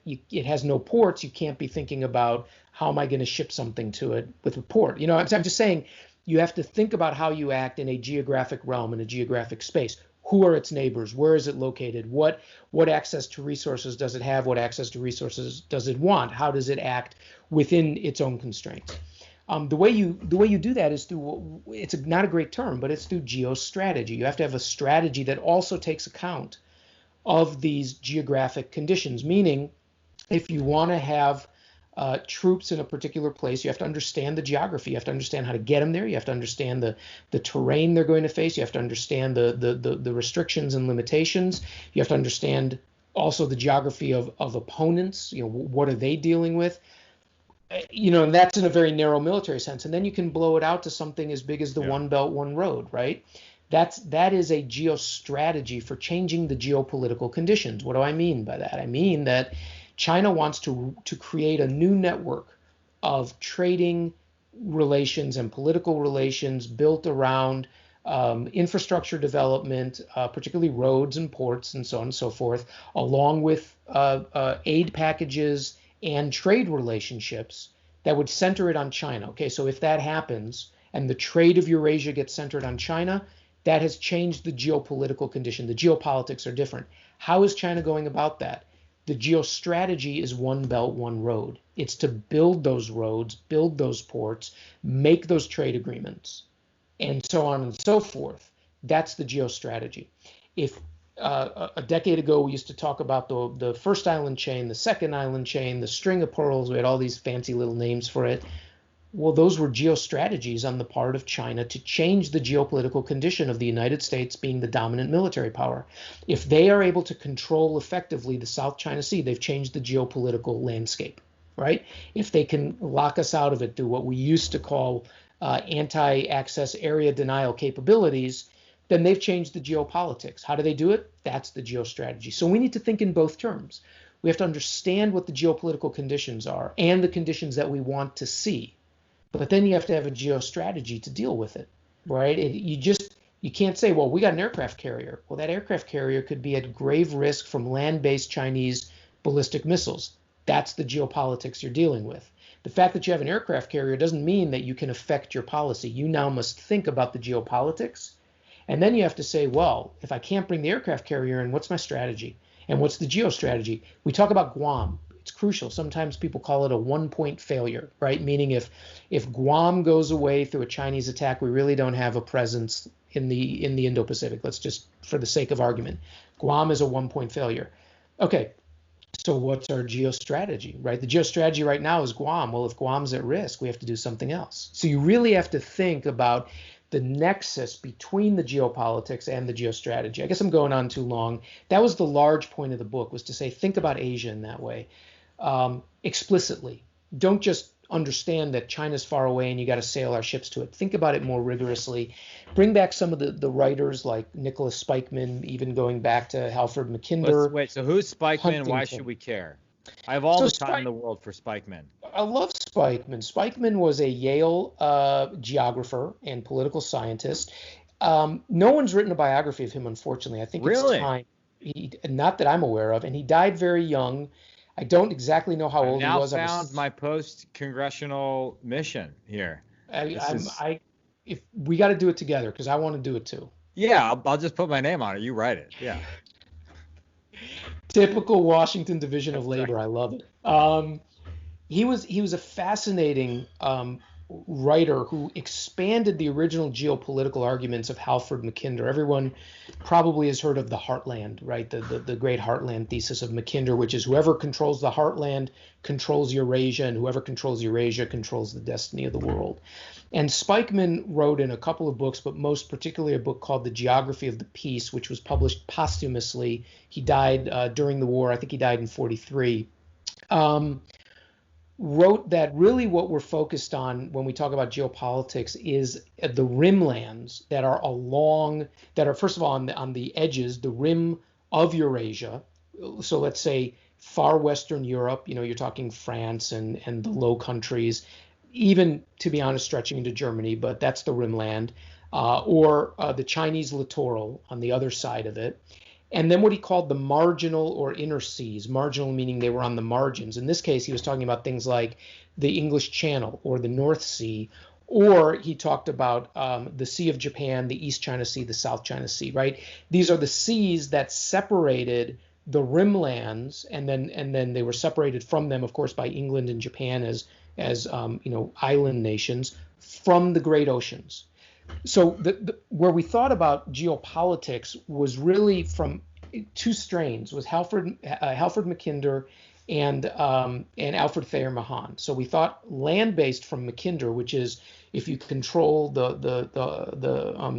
it has no ports, you can't be thinking about how am I going to ship something to it with a port. I'm just saying you have to think about how you act in a geographic realm, in a geographic space. Who are its neighbors? Where is it located? What access to resources does it have? What access to resources does it want? How does it act within its own constraints? The way you do that is through, it's not a great term, but it's through geostrategy. You have to have a strategy that also takes account of these geographic conditions, meaning if you want to have troops in a particular place, you have to understand the geography. You have to understand how to get them there. You have to understand the terrain they're going to face. You have to understand the restrictions and limitations. You have to understand also the geography of opponents. What are they dealing with? And that's in a very narrow military sense. And then you can blow it out to something as big as the One Belt, One Road, right? That is a geostrategy for changing the geopolitical conditions. What do I mean by that? I mean that China wants to create a new network of trading relations and political relations built around infrastructure development, particularly roads and ports and so on and so forth, along with aid packages and trade relationships that would center it on China. Okay, so if that happens and the trade of Eurasia gets centered on China, that has changed the geopolitical condition. The geopolitics are different. How is China going about that? The geostrategy is One Belt, One Road. It's to build those roads, build those ports, make those trade agreements, and so on and so forth. That's the geostrategy. If a decade ago we used to talk about the first island chain, the second island chain, the string of pearls, we had all these fancy little names for it. Well, those were geostrategies on the part of China to change the geopolitical condition of the United States being the dominant military power. If they are able to control effectively the South China Sea, they've changed the geopolitical landscape, right? If they can lock us out of it through what we used to call anti-access area denial capabilities, then they've changed the geopolitics. How do they do it? That's the geostrategy. So we need to think in both terms. We have to understand what the geopolitical conditions are and the conditions that we want to see. But then you have to have a geostrategy to deal with it, right? You can't say, well, we got an aircraft carrier. Well, that aircraft carrier could be at grave risk from land-based Chinese ballistic missiles. That's the geopolitics you're dealing with. The fact that you have an aircraft carrier doesn't mean that you can affect your policy. You now must think about the geopolitics. And then you have to say, well, if I can't bring the aircraft carrier in, what's my strategy? And what's the geostrategy? We talk about Guam. It's crucial. Sometimes people call it a one-point failure, right? Meaning if Guam goes away through a Chinese attack, we really don't have a presence in the Indo-Pacific. Let's just, for the sake of argument, Guam is a one-point failure. Okay, so what's our geostrategy, right? The geostrategy right now is Guam. Well, if Guam's at risk, we have to do something else. So you really have to think about the nexus between the geopolitics and the geostrategy. I guess I'm going on too long. That was the large point of the book, was to say, think about Asia in that way. Explicitly. Don't just understand that China's far away and you got to sail our ships to it. Think about it more rigorously. Bring back some of the writers like Nicholas Spikeman, even going back to Halford Mackinder. Wait, so who's Spikeman? Huntington. Why should we care? I have all the time in the world for Spikeman. I love Spikeman. Spikeman was a Yale geographer and political scientist. No one's written a biography of him, unfortunately. I think it's time. Not that I'm aware of. And he died very young. I don't exactly know how old he was. I found my post-congressional mission here. If we got to do it together, because I want to do it too. Yeah, I'll just put my name on it. You write it. Yeah. Typical Washington Division of Labor. I love it. He was a fascinating writer who expanded the original geopolitical arguments of Halford Mackinder. Everyone probably has heard of the heartland, right? The great heartland thesis of Mackinder, which is whoever controls the heartland controls Eurasia, and whoever controls Eurasia controls the destiny of the world. And Spikeman wrote in a couple of books, but most particularly a book called The Geography of the Peace, which was published posthumously. He died during the war. I think he died in 1943. Wrote that really what we're focused on when we talk about geopolitics is the rimlands that are first of all on the edges, the rim of Eurasia. So let's say far Western Europe, you're talking France and the Low Countries, even, to be honest, stretching into Germany, but that's the rimland, or the Chinese littoral on the other side of it. And then what he called the marginal or inner seas, marginal meaning they were on the margins. In this case, he was talking about things like the English Channel or the North Sea, or he talked about the Sea of Japan, the East China Sea, the South China Sea, right? These are the seas that separated the rimlands, and then they were separated from them, of course, by England and Japan as island nations from the great oceans. So where we thought about geopolitics was really from two strains, was Halford Mackinder and Alfred Thayer Mahan. So we thought land-based from Mackinder, which is if you control the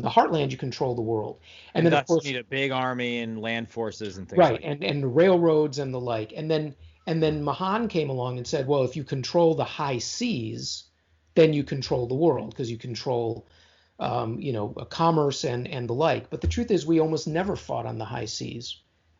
heartland, you control the world. And then thus of course, you need a big army and land forces and things right, like that. and railroads and the like. And then Mahan came along and said, well, if you control the high seas, then you control the world because you control commerce and the like. But the truth is, we almost never fought on the high seas,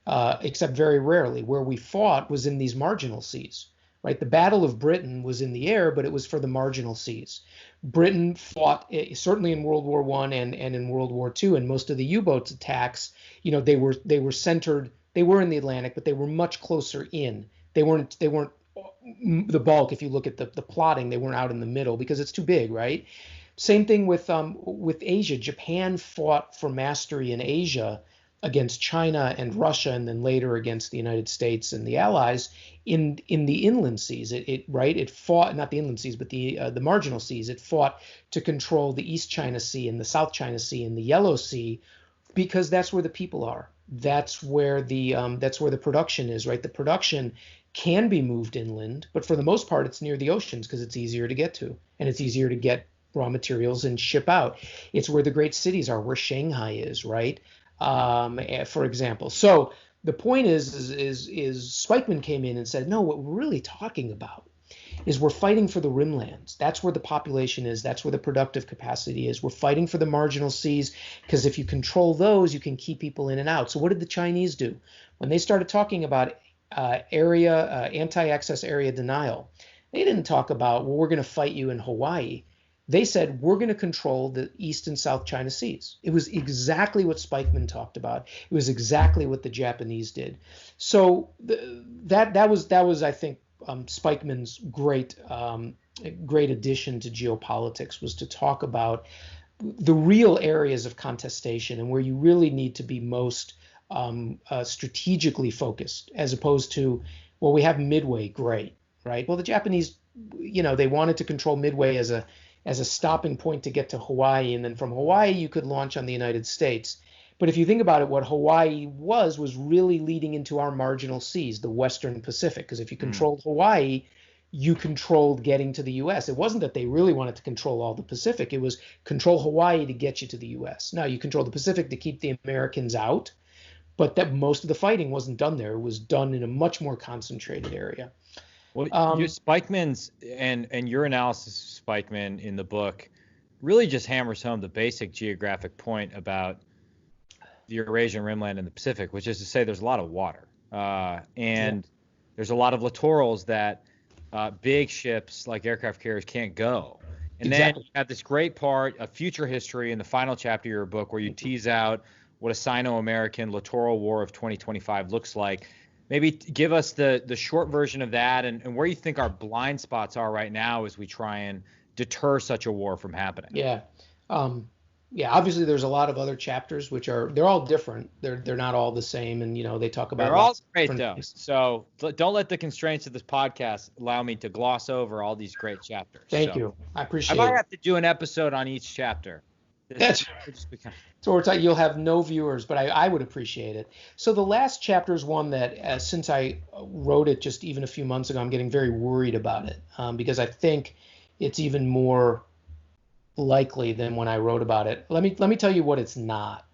except very rarely. Where we fought was in these marginal seas, right? The Battle of Britain was in the air, but it was for the marginal seas. Britain fought certainly in World War I and in World War II, and most of the U-boats attacks, they were centered. They were in the Atlantic, but they were much closer in. They weren't the bulk. If you look at the plotting, they weren't out in the middle because it's too big, right? Same thing with Asia. Japan fought for mastery in Asia against China and Russia, and then later against the United States and the Allies in the inland seas. It fought, not the inland seas, but the marginal seas. It fought to control the East China Sea and the South China Sea and the Yellow Sea, because that's where the people are. That's where the production is, right? The production can be moved inland, but for the most part, it's near the oceans because it's easier to get to, and it's easier to get raw materials and ship out. It's where the great cities are, where Shanghai is, right? For example. So the point is Spikeman came in and said, no, what we're really talking about is we're fighting for the rimlands. That's where the population is. That's where the productive capacity is. We're fighting for the marginal seas because if you control those, you can keep people in and out. So what did the Chinese do? When they started talking about anti-access area denial, they didn't talk about, well, we're going to fight you in Hawaii. They said, we're going to control the East and South China Seas. It was exactly what Spikeman talked about. It was exactly what the Japanese did. So that was, I think, Spikeman's great addition to Geopolitics, was to talk about the real areas of contestation and where you really need to be most strategically focused, as opposed to, well, we have Midway, great, right? Well, the Japanese, they wanted to control Midway as a stopping point to get to Hawaii, and then from Hawaii you could launch on the United States. But if you think about it, what Hawaii was really leading into our marginal seas, the Western Pacific, because if you controlled Hawaii, you controlled getting to the U.S. It wasn't that they really wanted to control all the Pacific. It was control Hawaii to get you to the U.S. Now, you control the Pacific to keep the Americans out, but that most of the fighting wasn't done there. It was done in a much more concentrated area. Well, your Spikeman's and your analysis of Spikeman in the book really just hammers home the basic geographic point about the Eurasian rimland and the Pacific, which is to say there's a lot of water, and there's a lot of littorals that big ships like aircraft carriers can't go. And then you have this great part of future history in the final chapter of your book where you tease out what a Sino-American littoral war of 2025 looks like. Maybe give us the short version of that and where you think our blind spots are right now as we try and deter such a war from happening. Yeah. Obviously there's a lot of other chapters they're all different. They're not all the same, and they talk about they're all great though. Things. So don't let the constraints of this podcast allow me to gloss over all these great chapters. Thank you. I appreciate it. I might have to do an episode on each chapter. So we're talking, you'll have no viewers, but I would appreciate it. So the last chapter is one that, since I wrote it just even a few months ago, I'm getting very worried about it, because I think it's even more likely than when I wrote about it. Let me tell you what it's not.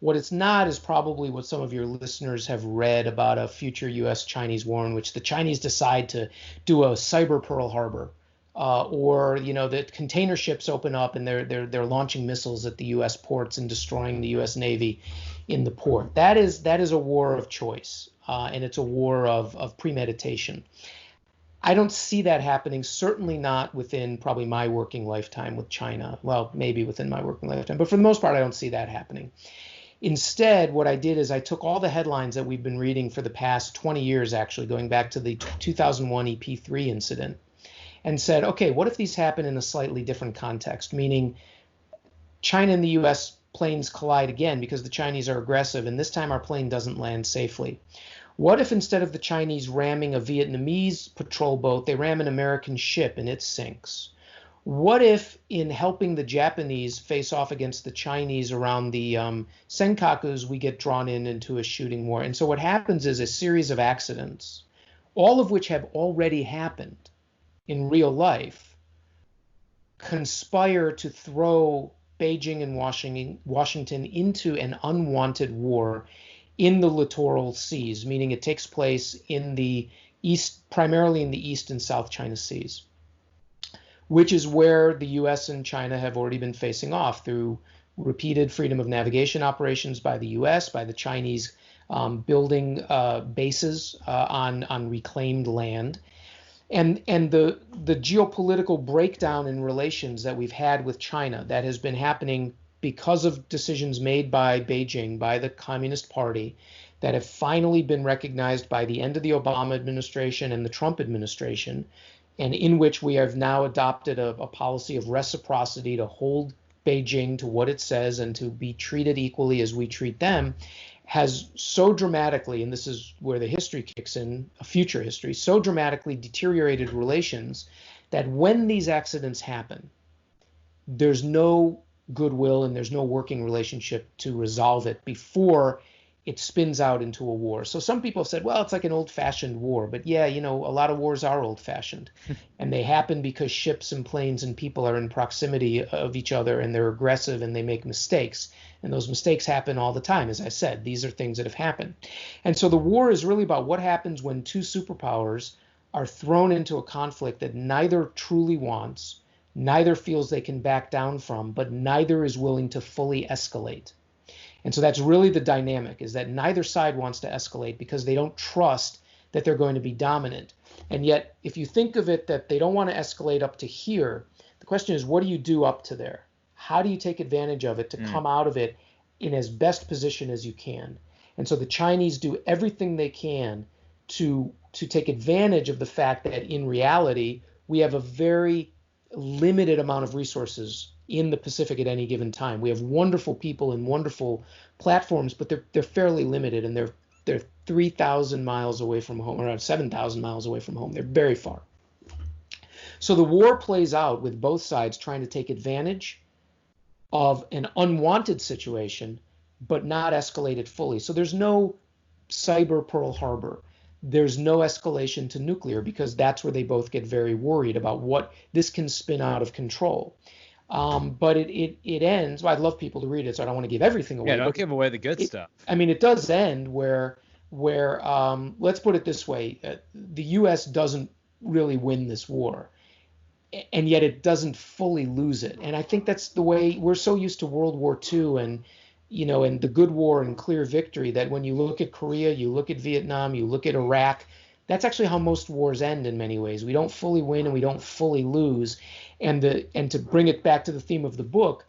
What it's not is probably what some of your listeners have read about a future U.S.-Chinese war in which the Chinese decide to do a cyber Pearl Harbor. Or that container ships open up and they're launching missiles at the U.S. ports and destroying the U.S. Navy in the port. That is a war of choice, and it's a war of premeditation. I don't see that happening. Certainly not within probably my working lifetime with China. Well, maybe within my working lifetime, but for the most part, I don't see that happening. Instead, what I did is I took all the headlines that we've been reading for the past 20 years, actually going back to the 2001 EP3 incident, and said, okay, what if these happen in a slightly different context, meaning China and the U.S. planes collide again because the Chinese are aggressive, and this time our plane doesn't land safely. What if instead of the Chinese ramming a Vietnamese patrol boat, they ram an American ship and it sinks? What if in helping the Japanese face off against the Chinese around the Senkakus, we get drawn into a shooting war? And so what happens is a series of accidents all of which have already happened in real life, conspire to throw Beijing and Washington into an unwanted war in the littoral seas, meaning it takes place in the east, primarily in the East and South China Seas, which is where the US and China have already been facing off through repeated freedom of navigation operations by the US, by the Chinese building bases on reclaimed land. And the geopolitical breakdown in relations that we've had with China that has been happening because of decisions made by Beijing, by the Communist Party, that have finally been recognized by the end of the Obama administration and the Trump administration, and in which we have now adopted a policy of reciprocity to hold Beijing to what it says and to be treated equally as we treat them, has so dramatically, and this is where the history kicks in, a future history, so dramatically deteriorated relations that when these accidents happen, there's no goodwill and there's no working relationship to resolve it before it spins out into a war. So some people have said, well, it's like an old-fashioned war. But yeah, a lot of wars are old-fashioned. And they happen because ships and planes and people are in proximity of each other, and they're aggressive and they make mistakes. And those mistakes happen all the time. As I said, these are things that have happened. And so the war is really about what happens when two superpowers are thrown into a conflict that neither truly wants, neither feels they can back down from, but neither is willing to fully escalate. And so that's really the dynamic, is that neither side wants to escalate because they don't trust that they're going to be dominant. And yet, if you think of it that they don't want to escalate up to here, the question is, what do you do up to there? How do you take advantage of it to come out of it in as best position as you can? And so the Chinese do everything they can to take advantage of the fact that in reality, we have a very limited amount of resources in the Pacific at any given time. We have wonderful people and wonderful platforms, but they're fairly limited, and they're 3,000 miles away from home, around 7,000 miles away from home. They're very far. So the war plays out with both sides trying to take advantage of an unwanted situation, but not escalate it fully. So there's no cyber Pearl Harbor. There's no escalation to nuclear, because that's where they both get very worried about what this can spin out of control. But it ends. Well, I'd love people to read it, so I don't want to give everything away. Yeah, don't give away the good stuff. I mean, it does end where let's put it this way: the U.S. doesn't really win this war, and yet it doesn't fully lose it. And I think that's the way we're so used to World War II and the good war and clear victory, that when you look at Korea, you look at Vietnam, you look at Iraq, that's actually how most wars end in many ways. We don't fully win and we don't fully lose. And to bring it back to the theme of the book,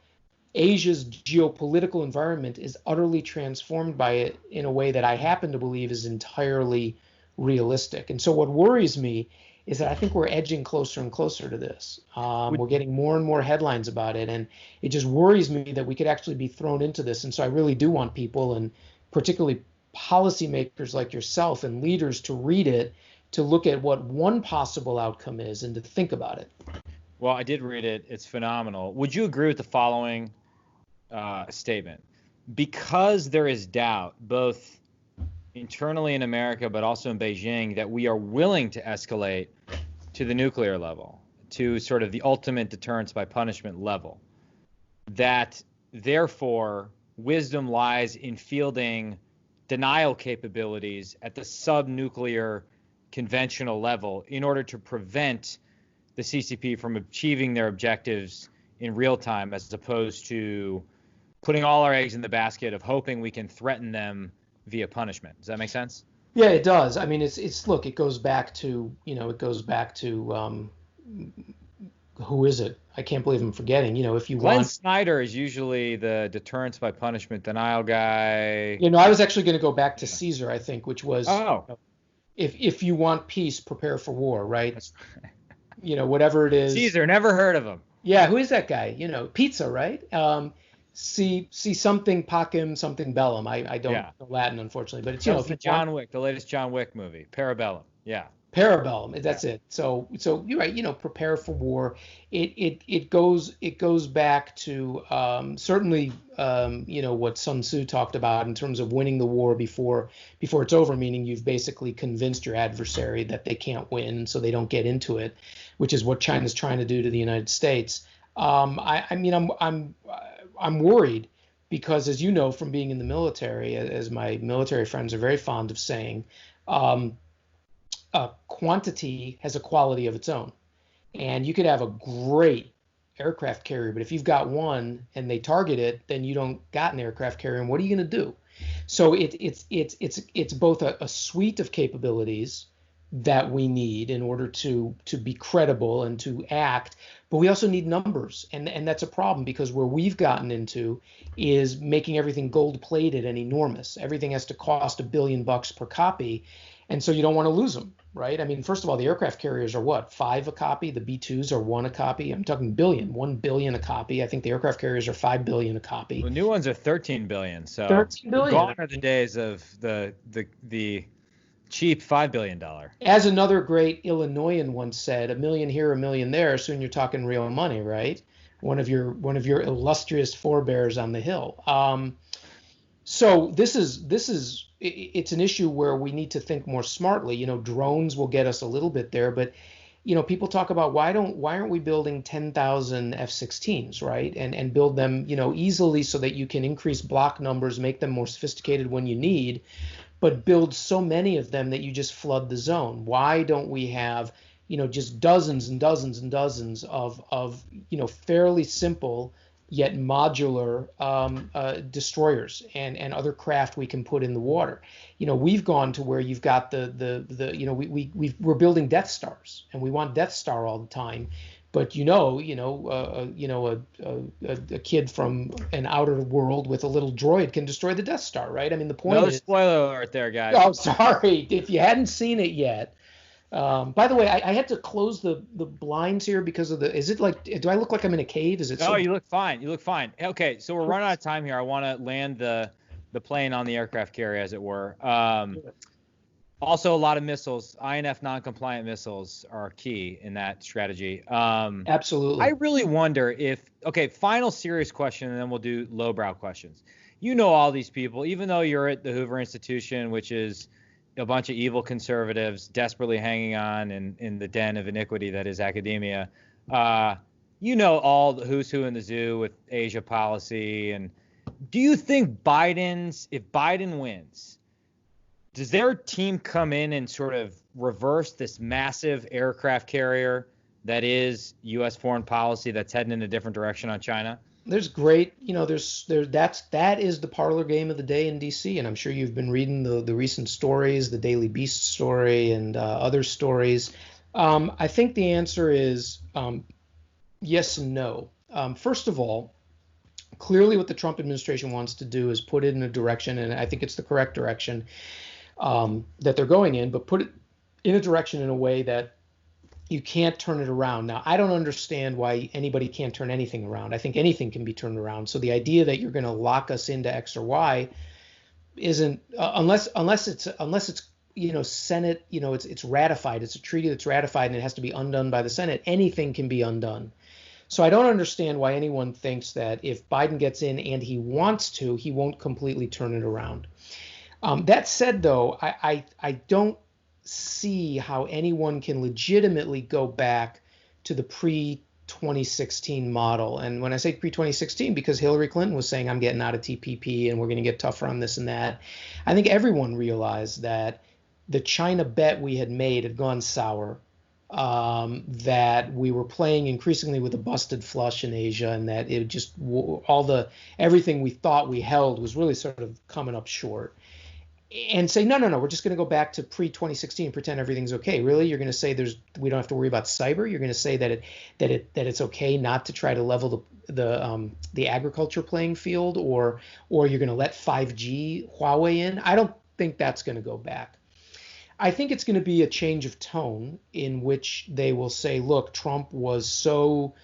Asia's geopolitical environment is utterly transformed by it in a way that I happen to believe is entirely realistic. And so what worries me is that I think we're edging closer and closer to this. We're getting more and more headlines about it, and it just worries me that we could actually be thrown into this. And so I really do want people, and particularly policymakers like yourself and leaders, to read it, to look at what one possible outcome is and to think about it. Well, I did read it. It's phenomenal. Would you agree with the following statement? Because there is doubt, both internally in America, but also in Beijing, that we are willing to escalate to the nuclear level, to sort of the ultimate deterrence by punishment level, that therefore wisdom lies in fielding denial capabilities at the sub-nuclear conventional level in order to prevent the CCP from achieving their objectives in real time, as opposed to putting all our eggs in the basket of hoping we can threaten them via punishment. Does that make sense? Yeah, it does. I mean, look, it goes back to, who is it? I can't believe I'm forgetting. If you Glenn want, Snyder is usually the deterrence by punishment denial guy. I was actually going to go back to Caesar, I think, which was, if you want peace, prepare for war, right? That's right. Whatever it is. Caesar, never heard of him. Yeah, who is that guy? Pizza, right? See something pacem, something bellum. I don't know Latin, unfortunately, but it's the John Wick, the latest John Wick movie, Parabellum. Yeah. Parabellum, that's it. So you're right. Prepare for war. It goes back to certainly what Sun Tzu talked about in terms of winning the war before it's over, meaning you've basically convinced your adversary that they can't win, so they don't get into it, which is what China's trying to do to the United States. I'm worried because, as you know from being in the military, as my military friends are very fond of saying. Quantity has a quality of its own. And you could have a great aircraft carrier, but if you've got one and they target it, then you don't got an aircraft carrier. And what are you going to do? So it's both a suite of capabilities that we need in order to be credible and to act, but we also need numbers. And that's a problem, because where we've gotten into is making everything gold plated and enormous. Everything has to cost $1 billion per copy. And so you don't want to lose them, right? I mean, first of all, the aircraft carriers are what, 5 a copy? The B-2s are 1 a copy. I'm talking billion, 1 billion a copy. I think the aircraft carriers are 5 billion a copy. The new ones are 13 billion. So 13 billion. Gone are the days of the cheap $5 billion. As another great Illinoisan once said, $1 million here, $1 million there. Soon you're talking real money, right? One of your illustrious forebears on the Hill. So it's an issue where we need to think more smartly. Drones will get us a little bit there, but people talk about why aren't we building 10,000 F-16s, right? And build them, easily so that you can increase block numbers, make them more sophisticated when you need, but build so many of them that you just flood the zone. Why don't we have, just dozens and dozens and dozens of fairly simple yet modular destroyers and other craft we can put in the water? We've gone to where you've got we're building Death Stars, and we want Death Star all the time. But a kid from an outer world with a little droid can destroy the Death Star, right? I mean, the point is. No spoiler alert there, guys. Oh, sorry if you hadn't seen it yet. By the way, I had to close the blinds here because of is it like, do I look like I'm in a cave? Is it? No, you look fine. You look fine. Okay, so we're running out of time here. I want to land the plane on the aircraft carrier, as it were. Also, a lot of missiles, INF non-compliant missiles, are key in that strategy. Absolutely. I really wonder final serious question, and then we'll do lowbrow questions. All these people, even though you're at the Hoover Institution, which is a bunch of evil conservatives desperately hanging on in the den of iniquity that is academia. All the who's who in the zoo with Asia policy. And do you think if Biden wins, does their team come in and sort of reverse this massive aircraft carrier that is U.S. foreign policy that's heading in a different direction on China? There's great, that is the parlor game of the day in D.C. And I'm sure you've been reading the recent stories, the Daily Beast story and other stories. I think the answer is yes and no. First of all, clearly what the Trump administration wants to do is put it in a direction, and I think it's the correct direction that they're going in, but put it in a direction in a way that you can't turn it around. Now, I don't understand why anybody can't turn anything around. I think anything can be turned around. So the idea that you're going to lock us into X or Y isn't unless it's Senate, it's ratified. It's a treaty that's ratified and it has to be undone by the Senate. Anything can be undone. So I don't understand why anyone thinks that if Biden gets in and he wants to, he won't completely turn it around. That said, though, I don't see how anyone can legitimately go back to the pre-2016 model. And when I say pre-2016, because Hillary Clinton was saying, I'm getting out of TPP and we're going to get tougher on this and that. I think everyone realized that the China bet we had made had gone sour, that we were playing increasingly with a busted flush in Asia, and that it just everything we thought we held was really sort of coming up short. And say, no, we're just going to go back to pre-2016 and pretend everything's okay. Really? You're going to say we don't have to worry about cyber? You're going to say that it's okay not to try to level the agriculture playing field, or you're going to let 5G Huawei in? I don't think that's going to go back. I think it's going to be a change of tone in which they will say, look, Trump was so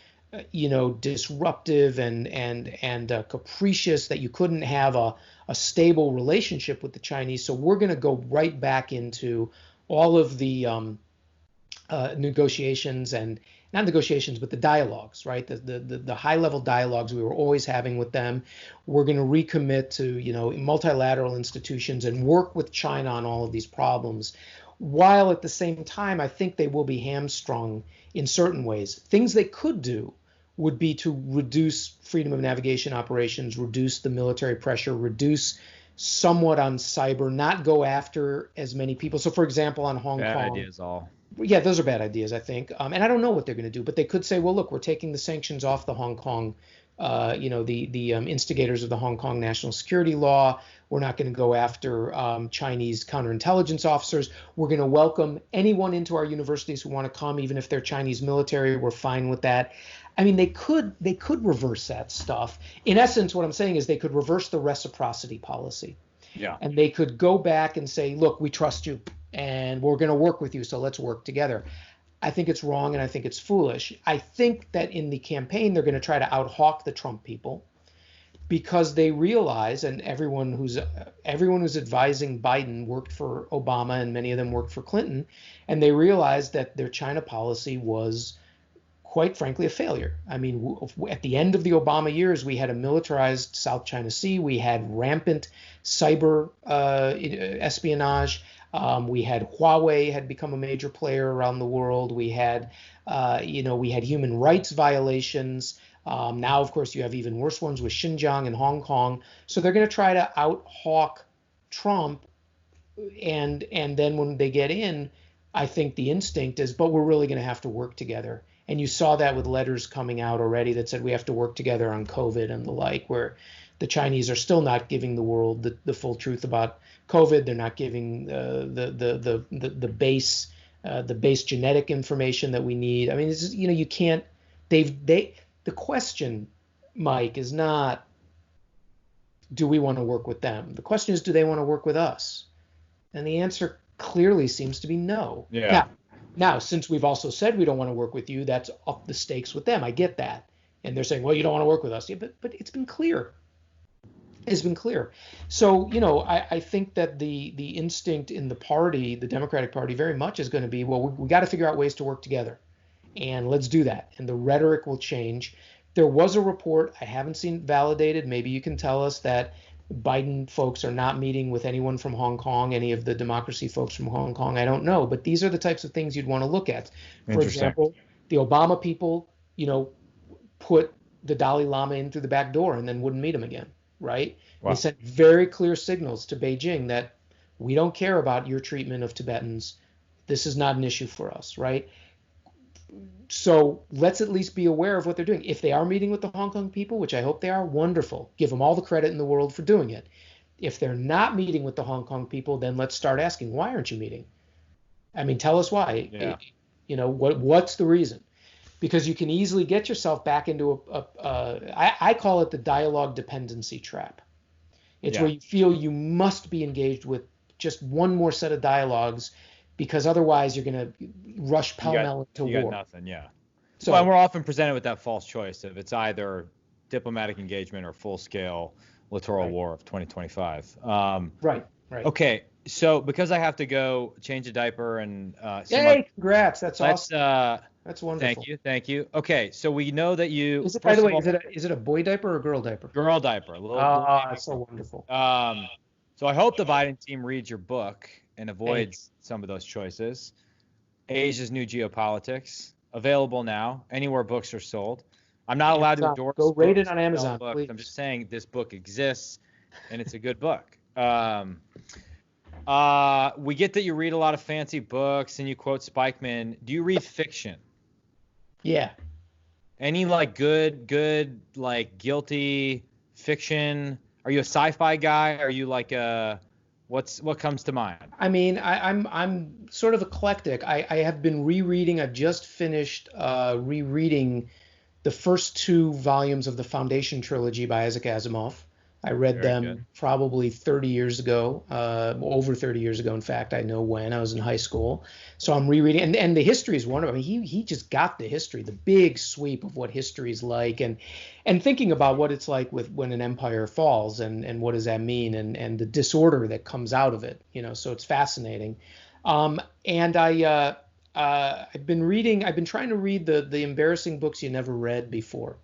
disruptive and capricious that you couldn't have a stable relationship with the Chinese. So we're going to go right back into all of the negotiations, and not negotiations, but the dialogues, right? The high level dialogues we were always having with them. We're going to recommit to, multilateral institutions and work with China on all of these problems. While at the same time, I think they will be hamstrung in certain ways. Things they could do would be to reduce freedom of navigation operations, reduce the military pressure, reduce somewhat on cyber, not go after as many people. So, for example, on Hong Bad Kong. ideas all. Yeah, those are bad ideas, I think. And I don't know what they're going to do, but they could say, well, look, we're taking the sanctions off the Hong Kong, the instigators of the Hong Kong national security law. We're not going to go after Chinese counterintelligence officers. We're going to welcome anyone into our universities who want to come, even if they're Chinese military. We're fine with that. I mean, they could reverse that stuff. In essence, what I'm saying is they could reverse the reciprocity policy. Yeah. And they could go back and say, look, we trust you and we're going to work with you, so let's work together. I think it's wrong and I think it's foolish. I think that in the campaign, they're going to try to out-hawk the Trump people because they realize, and everyone who's advising Biden worked for Obama and many of them worked for Clinton, and they realized that their China policy was, quite frankly, a failure. I mean, at the end of the Obama years, we had a militarized South China Sea. We had rampant cyber espionage. We had Huawei had become a major player around the world. We had, we had human rights violations. Now, of course, you have even worse ones with Xinjiang and Hong Kong. So they're going to try to out-hawk Trump. And then when they get in, I think the instinct is, but we're really going to have to work together. And you saw that with letters coming out already that said we have to work together on COVID and the like, where the Chinese are still not giving the world the full truth about COVID. They're not giving the base genetic information that we need. I mean, it's just, you can't. The question, Mike, is not do we want to work with them. The question is, do they want to work with us? And the answer clearly seems to be no. Yeah. Now, since we've also said we don't want to work with you, that's up the stakes with them. I get that. And they're saying, well, you don't want to work with us. Yeah, but it's been clear. It's been clear. So, I think that the instinct in the party, the Democratic Party, very much is going to be, well, we got to figure out ways to work together. And let's do that. And the rhetoric will change. There was a report, I haven't seen validated. Maybe you can tell us that Biden folks are not meeting with anyone from Hong Kong, any of the democracy folks from Hong Kong. I don't know. But these are the types of things you'd want to look at. For example, the Obama people, put the Dalai Lama in through the back door and then wouldn't meet him again, right? Wow. They sent very clear signals to Beijing that we don't care about your treatment of Tibetans. This is not an issue for us, right? So let's at least be aware of what they're doing. If they are meeting with the Hong Kong people, which I hope they are, wonderful. Give them all the credit in the world for doing it. If they're not meeting with the Hong Kong people, then let's start asking, why aren't you meeting? I mean, tell us why. Yeah. What's the reason? Because you can easily get yourself back into I call it the dialogue dependency trap. It's where you feel you must be engaged with just one more set of dialogues, because otherwise you're going to rush pell-mell into war. You got nothing, yeah. So, and we're often presented with that false choice of it's either diplomatic engagement or full-scale littoral war of 2025. Right. Okay, so because I have to go change a diaper and congrats, that's awesome. That's wonderful. Thank you. Okay, so we know that you. Is it, by the way, is it a boy diaper or a girl diaper? Girl diaper. That's so wonderful. So I hope the Biden team reads your book and avoids some of those choices. Asia's New Geopolitics, available now anywhere books are sold. I'm not allowed to endorse. Go rate it on Amazon, please. I'm just saying this book exists, and it's a good book. We get that you read a lot of fancy books and you quote Spikeman. Do you read fiction? Yeah. Any good guilty fiction? Are you a sci-fi guy? Are you what comes to mind? I mean, I'm sort of eclectic. I have been rereading. I've just finished rereading the first 2 volumes of the Foundation Trilogy by Isaac Asimov. I read them probably 30 years ago, over 30 years ago. In fact, I know when I was in high school. So I'm rereading, and the history is wonderful. I mean, he just got the history, the big sweep of what history is like, and thinking about what it's like when an empire falls, and what does that mean, and the disorder that comes out of it. So it's fascinating. And I've been trying to read the embarrassing books you never read before.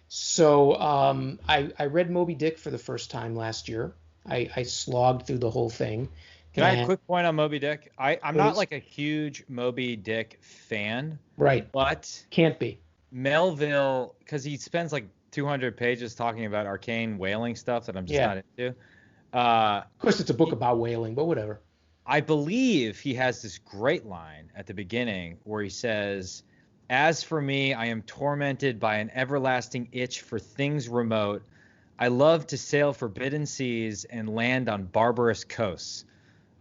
So I read Moby Dick for the first time last year. I slogged through the whole thing. Can I have a And quick point on Moby Dick? I'm not please, like a huge Moby Dick fan, right, but can't be. Melville, because he spends like 200 pages talking about arcane whaling stuff that I'm just Yeah. not into. Uh, Of course, it's a book about whaling, but whatever. I believe he has this great line at the beginning where he says, "As for me, I am tormented by an everlasting itch for things remote. I love to sail forbidden seas and land on barbarous coasts."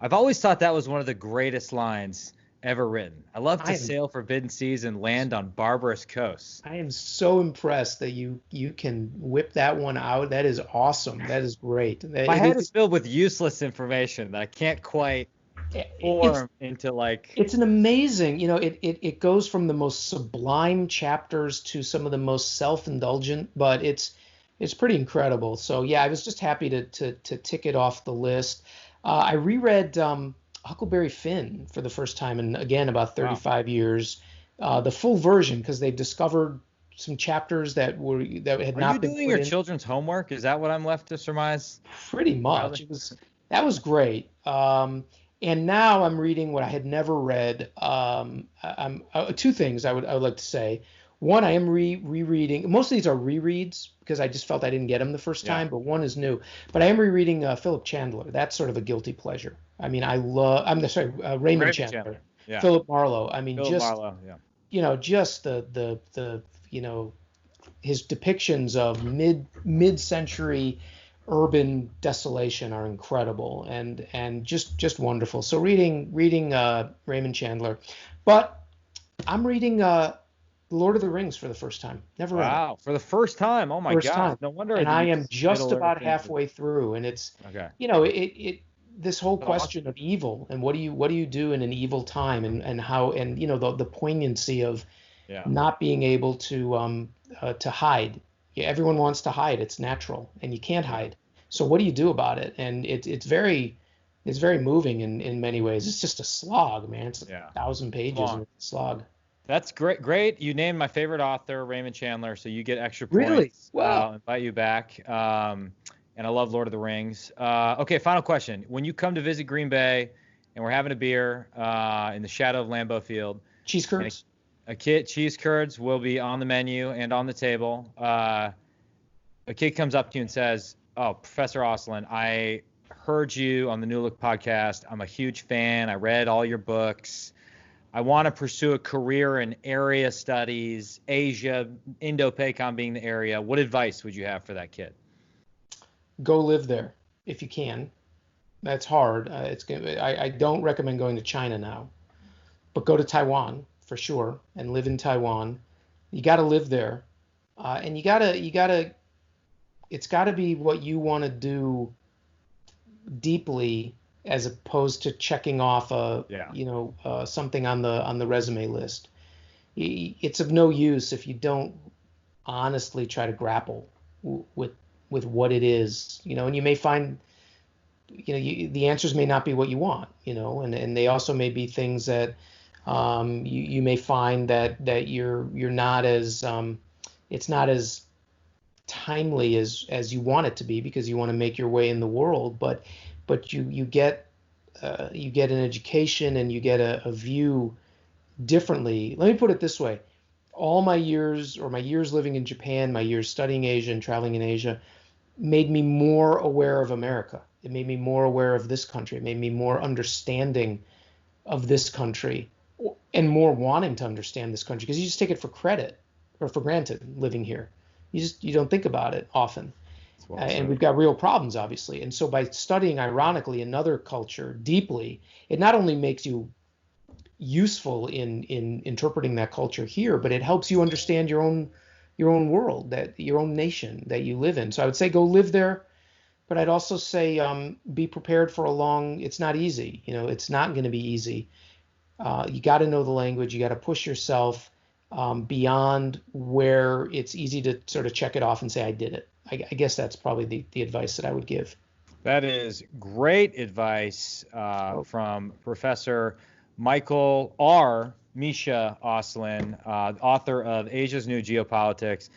I've always thought that was one of the greatest lines ever written. I love to I am sail forbidden seas and land on barbarous coasts. I am so impressed that you can whip that one out. That is awesome. That is great. My head is filled with useless information that I can't quite It's form into like. it's an amazing, it goes from the most sublime chapters to some of the most self-indulgent, but it's pretty incredible. So yeah, I was just happy to tick it off the list. I reread Huckleberry Finn for the first time in, again, about Wow. 35 years, the full version, because they've discovered some chapters that had Are not you been doing put your in. children's homework? Is that what I'm left to surmise? Pretty much. That was great. And now I'm reading what I had never read. I'm two things I would like to say. One, I am rereading. Most of these are rereads because I just felt I didn't get them the first Yeah. time, but one is new. But I am rereading Philip Chandler. That's sort of a guilty pleasure. I mean, I'm sorry, Raymond Raymond Chandler. Chandler. Yeah. Philip Marlowe. I mean, Philip Marlowe. Yeah. just the his depictions of mid-century urban desolation are incredible and just wonderful. So reading Raymond Chandler, but I'm reading Lord of the Rings for the first time. Never read it. Wow. For the first time. Oh my First God. time. No wonder And I the am just middle about everything. halfway through, and it's Okay. it this whole Awesome. question of evil and what do you do in an evil time and how and the poignancy of Yeah. not being able to hide. Yeah, everyone wants to hide. It's natural, and you can't hide. So what do you do about it? And it's very moving in many ways. It's just a slog, man. It's 1,000 pages Long. and it's a slog. That's great. Great. You named my favorite author, Raymond Chandler, so you get extra points. Really? Wow. I'll invite you back. And I love Lord of the Rings. Okay, final question. When you come to visit Green Bay and we're having a beer in the shadow of Lambeau Field, Cheese curds. Cheese curds will be on the menu and on the table. A kid comes up to you and says, "Oh, Professor Auslin, I heard you on the New Look podcast. I'm a huge fan. I read all your books. I want to pursue a career in area studies, Asia, Indo-Pacific being the area. What advice would you have for that kid?" Go live there if you can. That's hard. I don't recommend going to China now, but go to Taiwan for sure and live in Taiwan. You got to live there, and you gotta. It's got to be what you want to do deeply, as opposed to checking off something on the resume list. It's of no use if you don't honestly try to grapple with what it is, and you may find, the answers may not be what you want, and they also may be things that you may find that you're not as it's not as timely as you want it to be because you want to make your way in the world, but you get an education and you get a view differently. Let me put it this way. All my years living in Japan, my years studying Asia and traveling in Asia made me more aware of America. It made me more aware of this country. It made me more understanding of this country and more wanting to understand this country because you just take it for granted living here. You don't think about it often. And we've got real problems, obviously. And so by studying, ironically, another culture deeply, it not only makes you useful in interpreting that culture here, but it helps you understand your own world, your own nation that you live in. So I would say go live there, but I'd also say be prepared for it's not easy. It's not going to be easy. You got to know the language. You got to push yourself beyond where it's easy to sort of check it off and say, I did it. I guess that's probably the advice that I would give. That is great advice from Professor Michael R. Misha Auslin, author of Asia's New Geopolitics.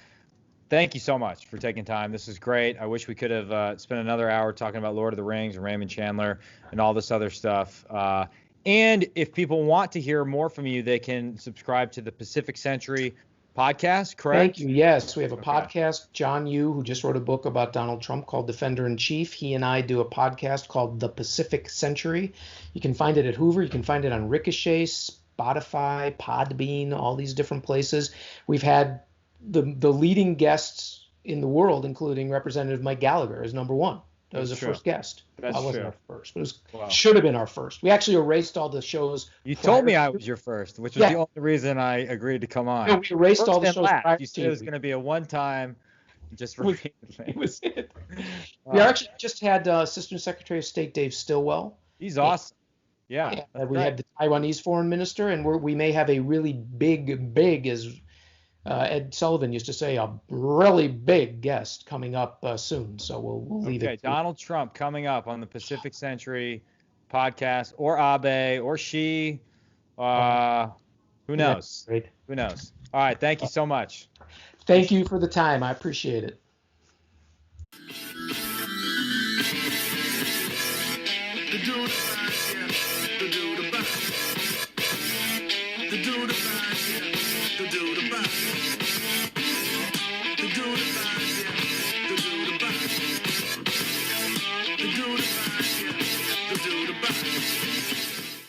Thank you so much for taking time. This is great. I wish we could have spent another hour talking about Lord of the Rings and Raymond Chandler and all this other stuff. And if people want to hear more from you, they can subscribe to the Pacific Century podcast, correct? Thank you. Yes, we have a podcast. John Yoo, who just wrote a book about Donald Trump called Defender in Chief, he and I do a podcast called The Pacific Century. You can find it at Hoover. You can find it on Ricochet, Spotify, Podbean, all these different places. We've had the leading guests in the world, including Representative Mike Gallagher, as number one. That was the first guest. That's well, wasn't true. our first, but it should have been our first. We actually erased all the shows. You told me I was your first, which was the only reason I agreed to come on. No, we erased first all the shows. You said it was going to be a one-time, just repeatedly. It was it. We actually just had Assistant Secretary of State Dave Stillwell. He's awesome. Yeah. We had the Taiwanese foreign minister, and we may have a really big, as Ed Sullivan used to say, a really big guest coming up soon. So we'll leave it. Okay, Donald Trump coming up on the Pacific Century podcast, or Abe, or Xi. Who knows? Great. Who knows? All right. Thank you so much. Thank you for the time. I appreciate it. The dude